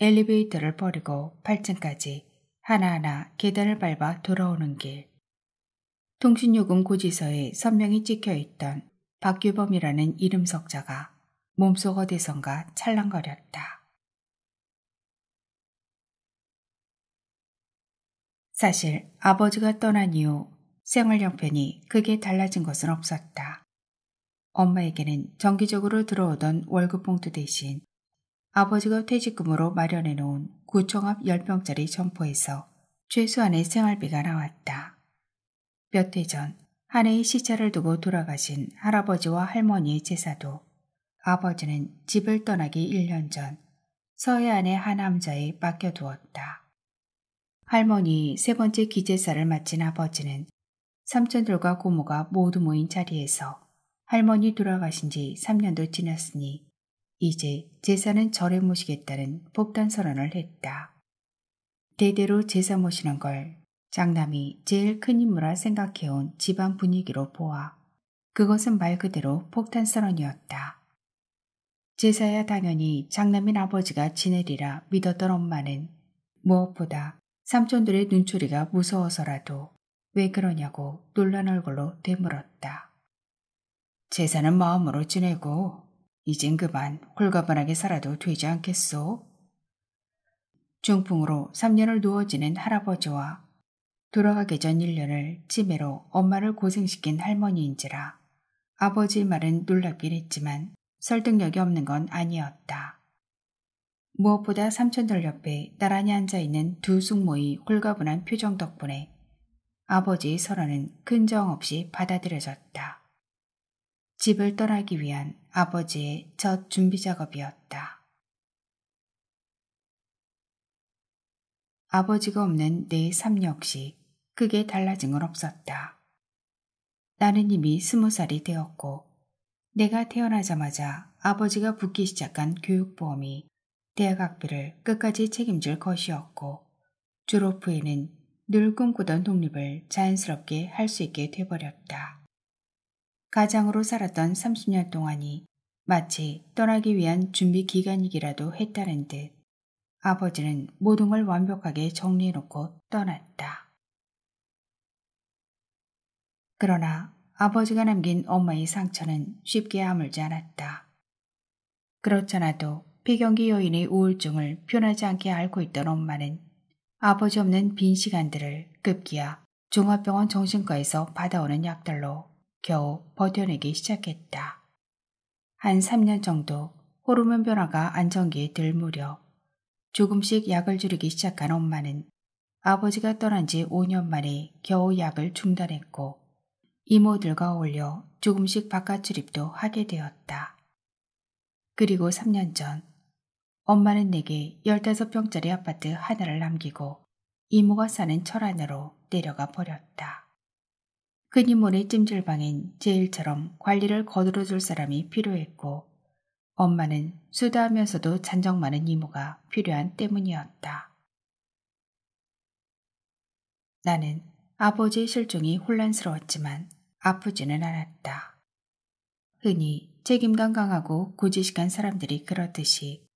엘리베이터를 버리고 8층까지 하나하나 계단을 밟아 돌아오는 길. 통신요금 고지서에 선명히 찍혀있던 박규범이라는 이름 석자가 몸속 어디선가 찰랑거렸다. 사실 아버지가 떠난 이후 생활 형편이 크게 달라진 것은 없었다. 엄마에게는 정기적으로 들어오던 월급 봉투 대신 아버지가 퇴직금으로 마련해 놓은 구청 앞 10평짜리 점포에서 최소한의 생활비가 나왔다. 몇 해 전 한 해의 시차를 두고 돌아가신 할아버지와 할머니의 제사도 아버지는 집을 떠나기 1년 전 서해안의 한 남자에 맡겨두었다. 할머니 세 번째 기제사를 마친 아버지는 삼촌들과 고모가 모두 모인 자리에서 할머니 돌아가신 지 3년도 지났으니 이제 제사는 절에 모시겠다는 폭탄 선언을 했다. 대대로 제사 모시는 걸 장남이 제일 큰 임무라 생각해온 집안 분위기로 보아 그것은 말 그대로 폭탄 선언이었다. 제사야 당연히 장남인 아버지가 지내리라 믿었던 엄마는 무엇보다 삼촌들의 눈초리가 무서워서라도 왜 그러냐고 놀란 얼굴로 되물었다. 제사는 마음으로 지내고 이젠 그만 홀가분하게 살아도 되지 않겠소? 중풍으로 3년을 누워 지낸 할아버지와 돌아가기 전 1년을 치매로 엄마를 고생시킨 할머니인지라 아버지의 말은 놀랍긴 했지만 설득력이 없는 건 아니었다. 무엇보다 삼촌들 옆에 나란히 앉아있는 두 숙모의 홀가분한 표정 덕분에 아버지의 선언은 큰 저항 없이 받아들여졌다. 집을 떠나기 위한 아버지의 첫 준비 작업이었다. 아버지가 없는 내 삶 역시 크게 달라진 건 없었다. 나는 이미 20살이 되었고 내가 태어나자마자 아버지가 붓기 시작한 교육보험이 대학 학비를 끝까지 책임질 것이었고 졸업 후에는 늘 꿈꾸던 독립을 자연스럽게 할 수 있게 돼버렸다. 가장으로 살았던 30년 동안이 마치 떠나기 위한 준비 기간이기라도 했다는 듯 아버지는 모든 걸 완벽하게 정리해놓고 떠났다. 그러나 아버지가 남긴 엄마의 상처는 쉽게 아물지 않았다. 그렇잖아도 폐경기 여인의 우울증을 표현하지 않게 앓고 있던 엄마는 아버지 없는 빈 시간들을 급기야 종합병원 정신과에서 받아오는 약들로 겨우 버텨내기 시작했다. 한 3년 정도 호르몬 변화가 안정기에 들 무렵 조금씩 약을 줄이기 시작한 엄마는 아버지가 떠난 지 5년 만에 겨우 약을 중단했고 이모들과 어울려 조금씩 바깥 출입도 하게 되었다. 그리고 3년 전 엄마는 내게 15평짜리 아파트 하나를 남기고 이모가 사는 철안으로 내려가 버렸다. 흔히모의 찜질방엔 제일처럼 관리를 거들어줄 사람이 필요했고 엄마는 수다하면서도 잔정 많은 이모가 필요한 때문이었다. 나는 아버지의 실종이 혼란스러웠지만 아프지는 않았다. 흔히 책임감 강하고 고지식한 사람들이 그렇듯이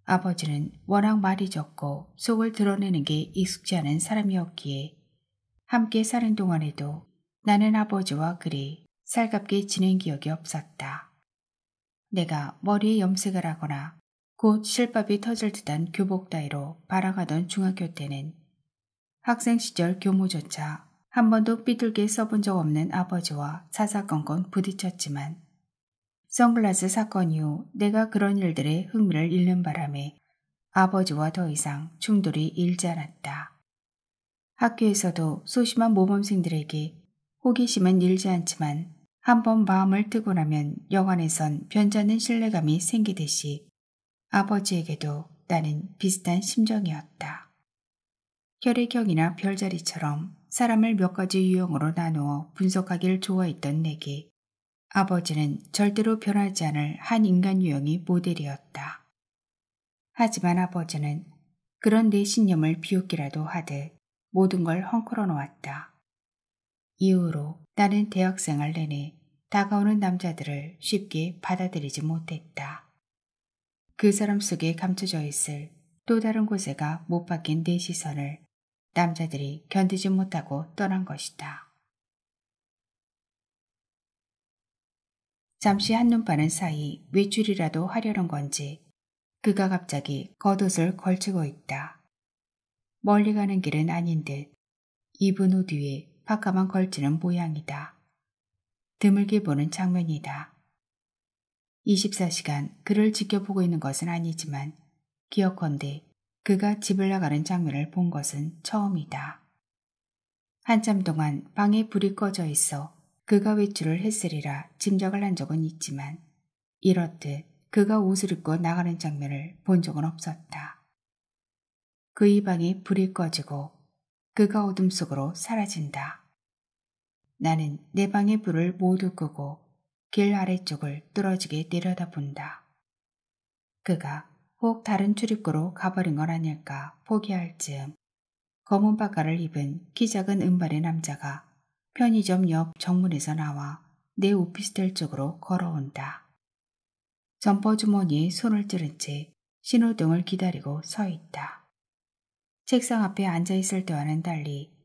아버지는 워낙 말이 적고 속을 드러내는 게 익숙지 않은 사람이었기에 함께 사는 동안에도 나는 아버지와 그리 살갑게 지낸 기억이 없었다. 내가 머리에 염색을 하거나 곧 실밥이 터질 듯한 교복 따위로 발아가던 중학교 때는 학생 시절 교무조차 한 번도 삐뚤게 써본 적 없는 아버지와 사사건건 부딪혔지만 선글라스 사건 이후 내가 그런 일들에 흥미를 잃는 바람에 아버지와 더 이상 충돌이 일지 않았다. 학교에서도 소심한 모범생들에게 호기심은 일지 않지만 한번 마음을 뜨고 나면 여간에선 변찮는 신뢰감이 생기듯이 아버지에게도 나는 비슷한 심정이었다. 혈액형이나 별자리처럼 사람을 몇 가지 유형으로 나누어 분석하기를 좋아했던 내게 아버지는 절대로 변하지 않을 한 인간 유형이 모델이었다. 하지만 아버지는 그런 내 신념을 비웃기라도 하듯 모든 걸 헝클어 놓았다. 이후로 나는 대학생활 내내 다가오는 남자들을 쉽게 받아들이지 못했다. 그 사람 속에 감춰져 있을 또 다른 곳에가 못 박힌 내 시선을 남자들이 견디지 못하고 떠난 것이다. 잠시 한눈 파는 사이 외출이라도 하려는 건지 그가 갑자기 겉옷을 걸치고 있다. 멀리 가는 길은 아닌 듯 입은 옷 위에 파카만 걸치는 모양이다. 드물게 보는 장면이다. 24시간 그를 지켜보고 있는 것은 아니지만 기억컨대 그가 집을 나가는 장면을 본 것은 처음이다. 한참 동안 방에 불이 꺼져 있어 그가 외출을 했으리라 짐작을 한 적은 있지만 이렇듯 그가 옷을 입고 나가는 장면을 본 적은 없었다. 그의 방에 불이 꺼지고 그가 어둠 속으로 사라진다. 나는 내 방의 불을 모두 끄고 길 아래쪽을 뚫어지게 내려다본다. 그가 혹 다른 출입구로 가버린 건 아닐까 포기할 즈음 검은 바가를 입은 키 작은 은발의 남자가 편의점 옆 정문에서 나와 내 오피스텔 쪽으로 걸어온다. 점퍼 주머니에 손을 찌른 채 신호등을 기다리고 서 있다. 책상 앞에 앉아있을 때와는 달리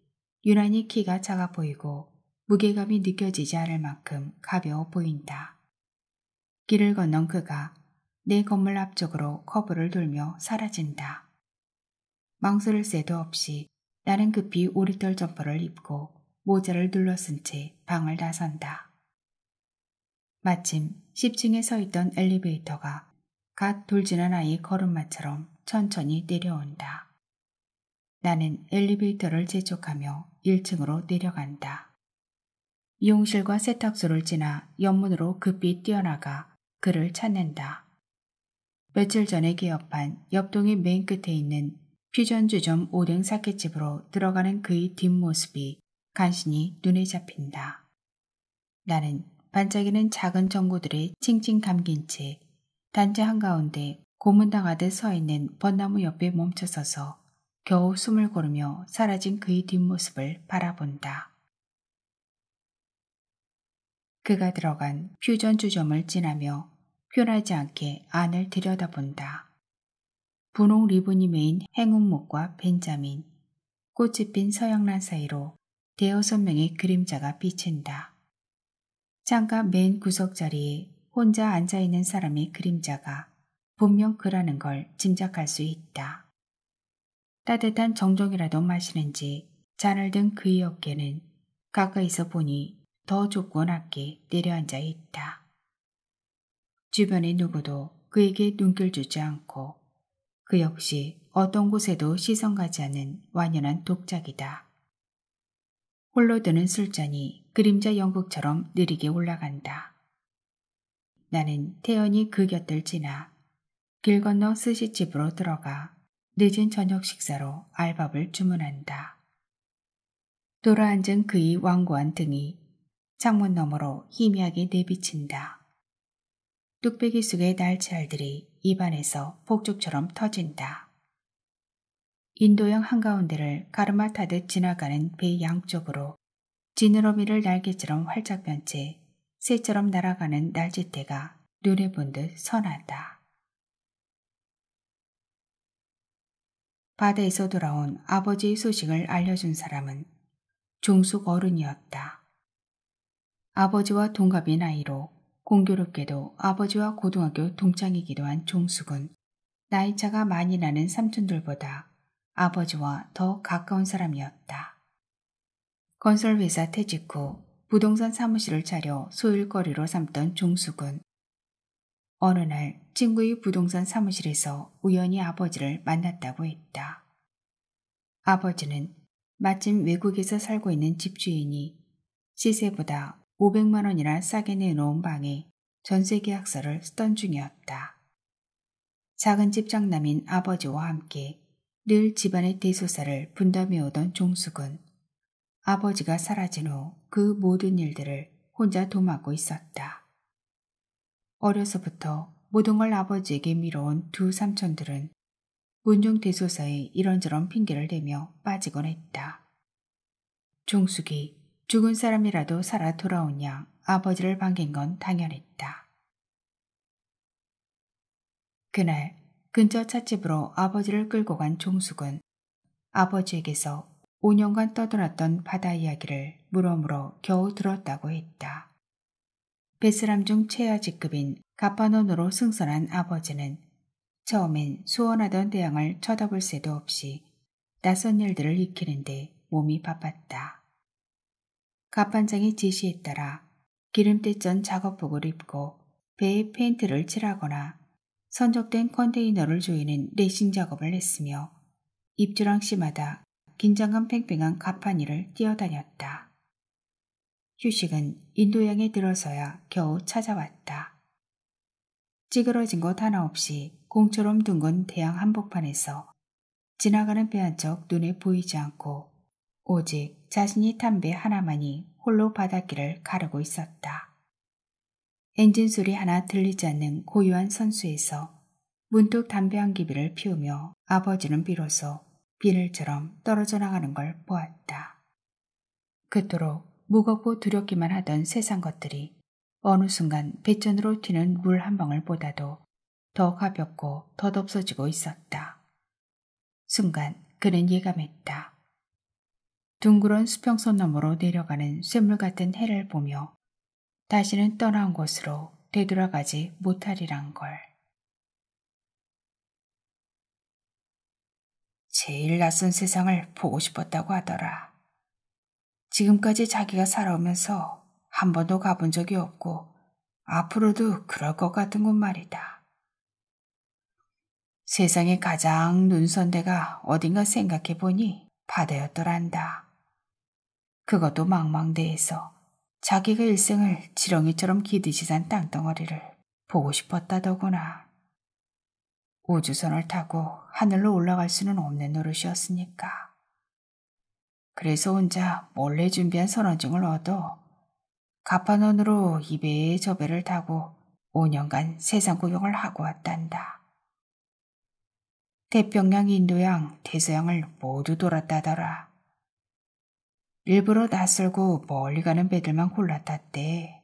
유난히 키가 작아 보이고 무게감이 느껴지지 않을 만큼 가벼워 보인다. 길을 건넌 그가 내 건물 앞쪽으로 커브를 돌며 사라진다. 망설일 새도 없이 나는 급히 오리털 점퍼를 입고 모자를 눌러쓴 채 방을 나선다. 마침 10층에 서 있던 엘리베이터가 갓 돌진한 아이의 걸음마처럼 천천히 내려온다. 나는 엘리베이터를 재촉하며 1층으로 내려간다. 미용실과 세탁소를 지나 옆문으로 급히 뛰어나가 그를 찾는다. 며칠 전에 개업한 옆동의 맨 끝에 있는 퓨전주점 오뎅 사케집으로 들어가는 그의 뒷모습이 간신히 눈에 잡힌다. 나는 반짝이는 작은 전구들에 칭칭 감긴 채 단지 한가운데 고문당하듯 서 있는 벚나무 옆에 멈춰서서 겨우 숨을 고르며 사라진 그의 뒷모습을 바라본다. 그가 들어간 퓨전 주점을 지나며 편하지 않게 안을 들여다본다. 분홍 리본이 메인 행운목과 벤자민, 꽃이 핀 서양란 사이로 대여섯 명의 그림자가 비친다. 창가 맨 구석 자리에 혼자 앉아있는 사람의 그림자가 분명 그라는 걸 짐작할 수 있다. 따뜻한 정종이라도 마시는지 잔을 든 그의 어깨는 가까이서 보니 더 좁고 낮게 내려앉아 있다. 주변의 누구도 그에게 눈길 주지 않고 그 역시 어떤 곳에도 시선 가지 않는 완연한 독작이다. 홀로 드는 술잔이 그림자 연극처럼 느리게 올라간다. 나는 태연히 그 곁을 지나 길 건너 스시집으로 들어가 늦은 저녁 식사로 알밥을 주문한다. 돌아앉은 그의 완고한 등이 창문 너머로 희미하게 내비친다. 뚝배기 속의 날치알들이 입안에서 폭죽처럼 터진다. 인도양 한가운데를 가르마 타듯 지나가는 배 양쪽으로 지느러미를 날개처럼 활짝 편 채 새처럼 날아가는 날짓대가 눈에 본 듯 선하다. 바다에서 돌아온 아버지의 소식을 알려준 사람은 종숙 어른이었다. 아버지와 동갑인 나이로 공교롭게도 아버지와 고등학교 동창이기도 한 종숙은 나이차가 많이 나는 삼촌들보다 아버지와 더 가까운 사람이었다. 건설회사 퇴직 후 부동산 사무실을 차려 소일거리로 삼던 종숙은 어느 날 친구의 부동산 사무실에서 우연히 아버지를 만났다고 했다. 아버지는 마침 외국에서 살고 있는 집주인이 시세보다 500만 원이나 싸게 내놓은 방에 전세계약서를 쓰던 중이었다. 작은 집 장남인 아버지와 함께 늘 집안의 대소사를 분담해오던 종숙은 아버지가 사라진 후 그 모든 일들을 혼자 도맡고 있었다. 어려서부터 모든 걸 아버지에게 미뤄온 두 삼촌들은 문중 대소사에 이런저런 핑계를 대며 빠지곤 했다. 종숙이 죽은 사람이라도 살아 돌아온 양 아버지를 반긴 건 당연했다. 그날 근처 찻집으로 아버지를 끌고 간 종숙은 아버지에게서 5년간 떠돌았던 바다 이야기를 물어물어 겨우 들었다고 했다. 뱃사람 중 최하직급인 갑판원으로 승선한 아버지는 처음엔 수원하던 대양을 쳐다볼 새도 없이 낯선 일들을 익히는데 몸이 바빴다. 갑판장의 지시에 따라 기름때 전 작업복을 입고 배에 페인트를 칠하거나 선적된 컨테이너를 조이는 레싱 작업을 했으며 입주랑 시마다 긴장감 팽팽한 갑판이를 뛰어다녔다. 휴식은 인도양에 들어서야 겨우 찾아왔다. 찌그러진 곳 하나 없이 공처럼 둥근 대양 한복판에서 지나가는 배 한 척 눈에 보이지 않고 오직 자신이 탄 배 하나만이 홀로 바닷길을 가르고 있었다. 엔진 소리 하나 들리지 않는 고요한 선수에서 문득 담배 한 기비를 피우며 아버지는 비로소 비늘처럼 떨어져 나가는 걸 보았다. 그토록 무겁고 두렵기만 하던 세상 것들이 어느 순간 배전으로 튀는 물 한 방울 보다도 더 가볍고 덧없어지고 있었다. 순간 그는 예감했다. 둥그런 수평선 너머로 내려가는 쇳물 같은 해를 보며 다시는 떠나온 곳으로 되돌아가지 못하리란 걸. 제일 낯선 세상을 보고 싶었다고 하더라. 지금까지 자기가 살아오면서 한 번도 가본 적이 없고 앞으로도 그럴 것 같은 곳 말이다. 세상에 가장 눈선 데가 어딘가 생각해보니 바다였더란다. 그것도 망망대해서 자기가 일생을 지렁이처럼 기듯이 산 땅덩어리를 보고 싶었다더구나. 우주선을 타고 하늘로 올라갈 수는 없는 노릇이었으니까. 그래서 혼자 몰래 준비한 선원증을 얻어 갑판원으로 이 배에 저 배를 타고 5년간 세상 구경을 하고 왔단다. 태평양, 인도양, 대서양을 모두 돌았다더라. 일부러 낯설고 멀리 가는 배들만 골라 탔대.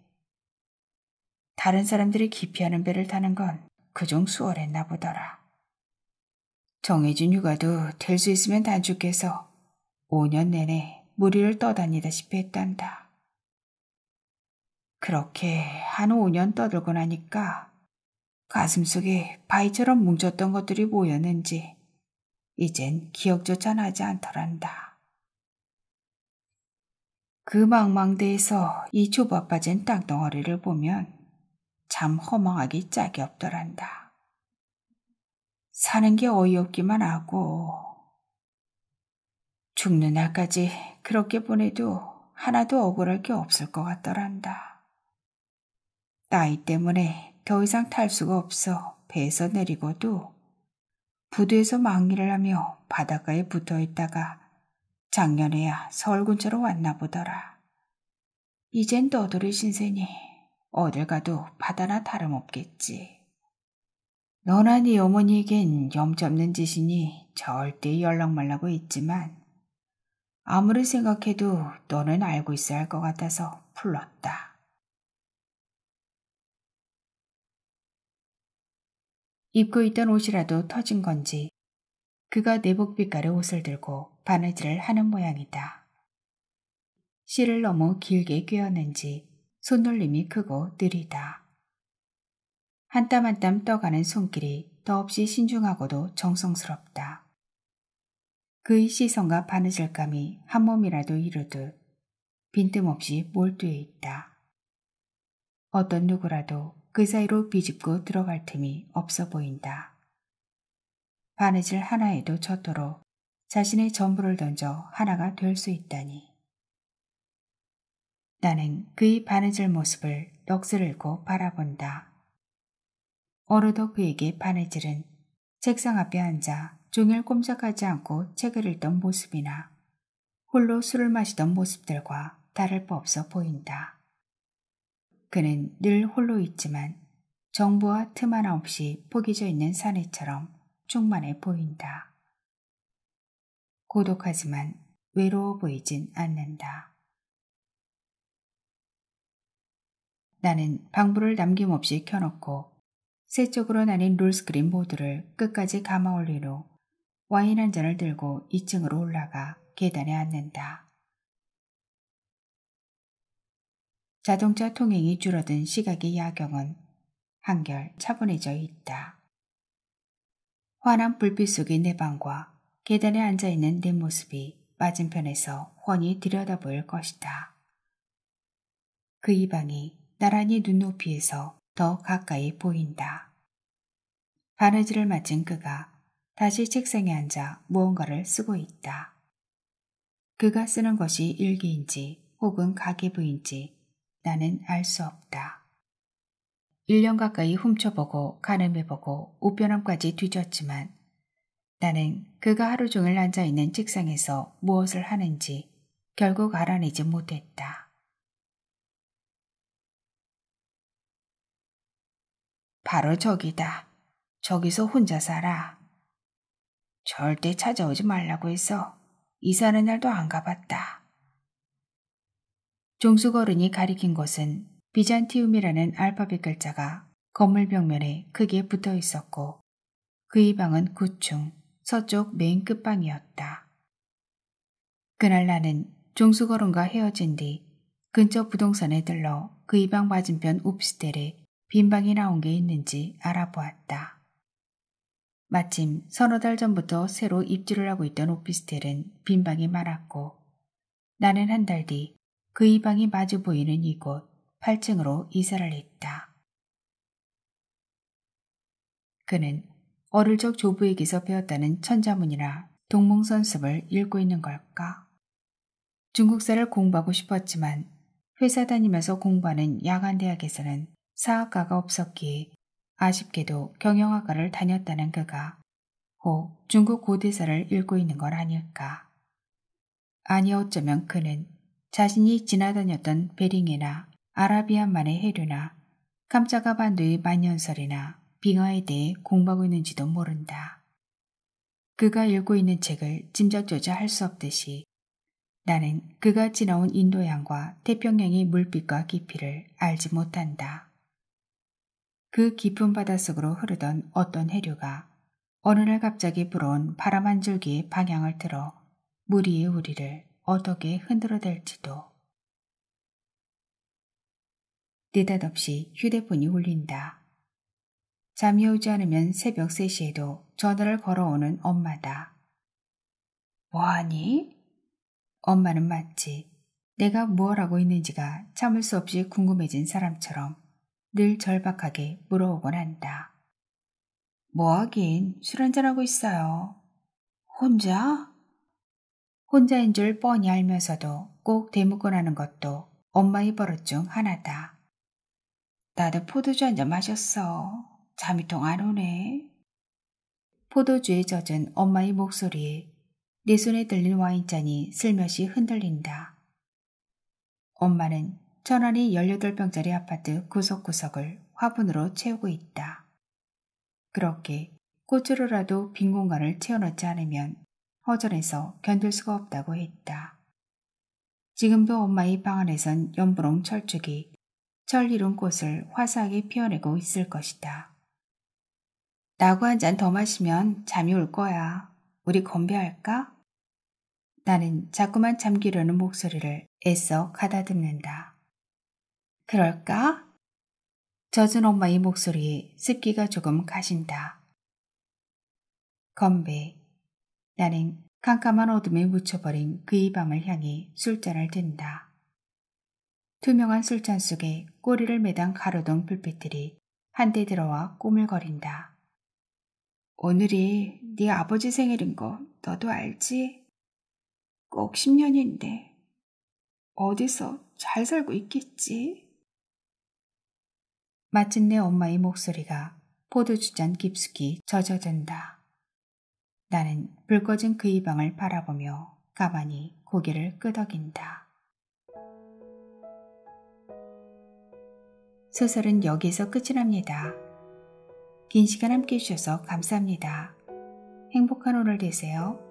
다른 사람들이 기피하는 배를 타는 건 그중 수월했나 보더라. 정해진 휴가도 될 수 있으면 단축해서 5년 내내 무리를 떠다니다시피 했단다. 그렇게 한 5년 떠들고 나니까 가슴속에 바위처럼 뭉쳤던 것들이 뭐였는지 이젠 기억조차 나지 않더란다. 그 망망대에서 이 좁아빠진 땅덩어리를 보면 참 허망하기 짝이 없더란다. 사는 게 어이없기만 하고 죽는 날까지 그렇게 보내도 하나도 억울할 게 없을 것 같더란다. 나이 때문에 더 이상 탈 수가 없어 배에서 내리고도 부두에서 망일을 하며 바닷가에 붙어 있다가 작년에야 서울 근처로 왔나 보더라. 이젠 너들의 신세니 어딜 가도 바다나 다름없겠지. 너나 네 어머니에겐 염치없는 짓이니 절대 연락 말라고 했지만 아무리 생각해도 너는 알고 있어야 할 것 같아서 불렀다. 입고 있던 옷이라도 터진 건지 그가 내복빛깔의 옷을 들고 바느질을 하는 모양이다. 실을 너무 길게 꿰었는지 손놀림이 크고 느리다. 한 땀 한 땀 떠가는 손길이 더없이 신중하고도 정성스럽다. 그의 시선과 바느질감이 한 몸이라도 이루듯 빈틈없이 몰두해 있다. 어떤 누구라도 그 사이로 비집고 들어갈 틈이 없어 보인다. 바느질 하나에도 저토록 자신의 전부를 던져 하나가 될 수 있다니. 나는 그의 바느질 모습을 넋을 잃고 바라본다. 어느덧 그에게 바느질은 책상 앞에 앉아 종일 꼼짝하지 않고 책을 읽던 모습이나 홀로 술을 마시던 모습들과 다를 바 없어 보인다. 그는 늘 홀로 있지만 정부와 틈 하나 없이 포개져 있는 사내처럼 충만해 보인다. 고독하지만 외로워 보이진 않는다. 나는 방불을 남김없이 켜놓고 세 쪽으로 나뉜 롤스크린 보드를 끝까지 감아 올린 후 와인 한 잔을 들고 2층으로 올라가 계단에 앉는다. 자동차 통행이 줄어든 시각의 야경은 한결 차분해져 있다. 환한 불빛 속의 내 방과 계단에 앉아있는 내 모습이 맞은편에서 훤히 들여다 보일 것이다. 그 이 방이 나란히 눈높이에서 더 가까이 보인다. 바느질을 마친 그가 다시 책상에 앉아 무언가를 쓰고 있다. 그가 쓰는 것이 일기인지 혹은 가계부인지 나는 알 수 없다. 1년 가까이 훔쳐보고 가늠해보고 우편함까지 뒤졌지만 나는 그가 하루 종일 앉아있는 책상에서 무엇을 하는지 결국 알아내지 못했다. 바로 저기다. 저기서 혼자 살아. 절대 찾아오지 말라고 해서 이사하는 날도 안 가봤다. 종수거른이 가리킨 곳은 비잔티움이라는 알파벳 글자가 건물 벽면에 크게 붙어 있었고 그의 방은 9층 서쪽 맨 끝방이었다. 그날 나는 종수거른과 헤어진 뒤 근처 부동산에 들러 그의 방 맞은편 오피스텔에 빈 방이 나온 게 있는지 알아보았다. 마침 서너 달 전부터 새로 입주를 하고 있던 오피스텔은 빈 방이 많았고 나는 한 달 뒤 그의 방이 마주 보이는 이곳 8층으로 이사를 했다. 그는 어릴 적 조부에게서 배웠다는 천자문이나 동몽선습을 읽고 있는 걸까? 중국사를 공부하고 싶었지만 회사 다니면서 공부하는 야간대학에서는 사학과가 없었기에 아쉽게도 경영학과를 다녔다는 그가 혹 중국 고대사를 읽고 있는 건 아닐까? 아니 어쩌면 그는 자신이 지나다녔던 베링해나 아라비안만의 해류나 깜짜가 반도의 만년설이나 빙하에 대해 공부하고 있는지도 모른다. 그가 읽고 있는 책을 짐작조차 할 수 없듯이 나는 그가 지나온 인도양과 태평양의 물빛과 깊이를 알지 못한다. 그 깊은 바닷속으로 흐르던 어떤 해류가 어느 날 갑자기 불어온 바람 한 줄기의 방향을 틀어 물 위의 우리를 어떻게 흔들어댈지도. 느닷없이 휴대폰이 울린다. 잠이 오지 않으면 새벽 3시에도 전화를 걸어오는 엄마다. 뭐하니? 엄마는 마치 내가 무얼 하고 있는지가 참을 수 없이 궁금해진 사람처럼 늘 절박하게 물어오곤 한다. 뭐하긴 술 한잔하고 있어요. 혼자? 혼자인 줄 뻔히 알면서도 꼭 대묻곤 하는 것도 엄마의 버릇 중 하나다. 나도 포도주 한잔 마셨어. 잠이 통 안 오네. 포도주에 젖은 엄마의 목소리에 내 손에 들린 와인잔이 슬며시 흔들린다. 엄마는 천안의 18평짜리 아파트 구석구석을 화분으로 채우고 있다. 그렇게 꽃으로라도 빈 공간을 채워넣지 않으면 허전해서 견딜 수가 없다고 했다. 지금도 엄마의 방 안에선 연분홍 철쭉이 철 이룬 꽃을 화사하게 피워내고 있을 것이다. 나고 한 잔 더 마시면 잠이 올 거야. 우리 건배할까? 나는 자꾸만 잠기려는 목소리를 애써 가다듬는다. 그럴까? 젖은 엄마의 목소리에 습기가 조금 가신다. 건배. 나는 캄캄한 어둠에 묻혀버린 그의 방을 향해 술잔을 든다. 투명한 술잔 속에 꼬리를 매단 가로등 불빛들이 한데 들어와 꼬물거린다. 오늘이 네 아버지 생일인 거 너도 알지? 꼭 10년인데 어디서 잘 살고 있겠지? 마침내 엄마의 목소리가 포도주잔 깊숙이 젖어든다. 나는 불 꺼진 그의 방을 바라보며 가만히 고개를 끄덕인다. 소설은 여기서 끝이 납니다. 긴 시간 함께 해주셔서 감사합니다. 행복한 오늘 되세요.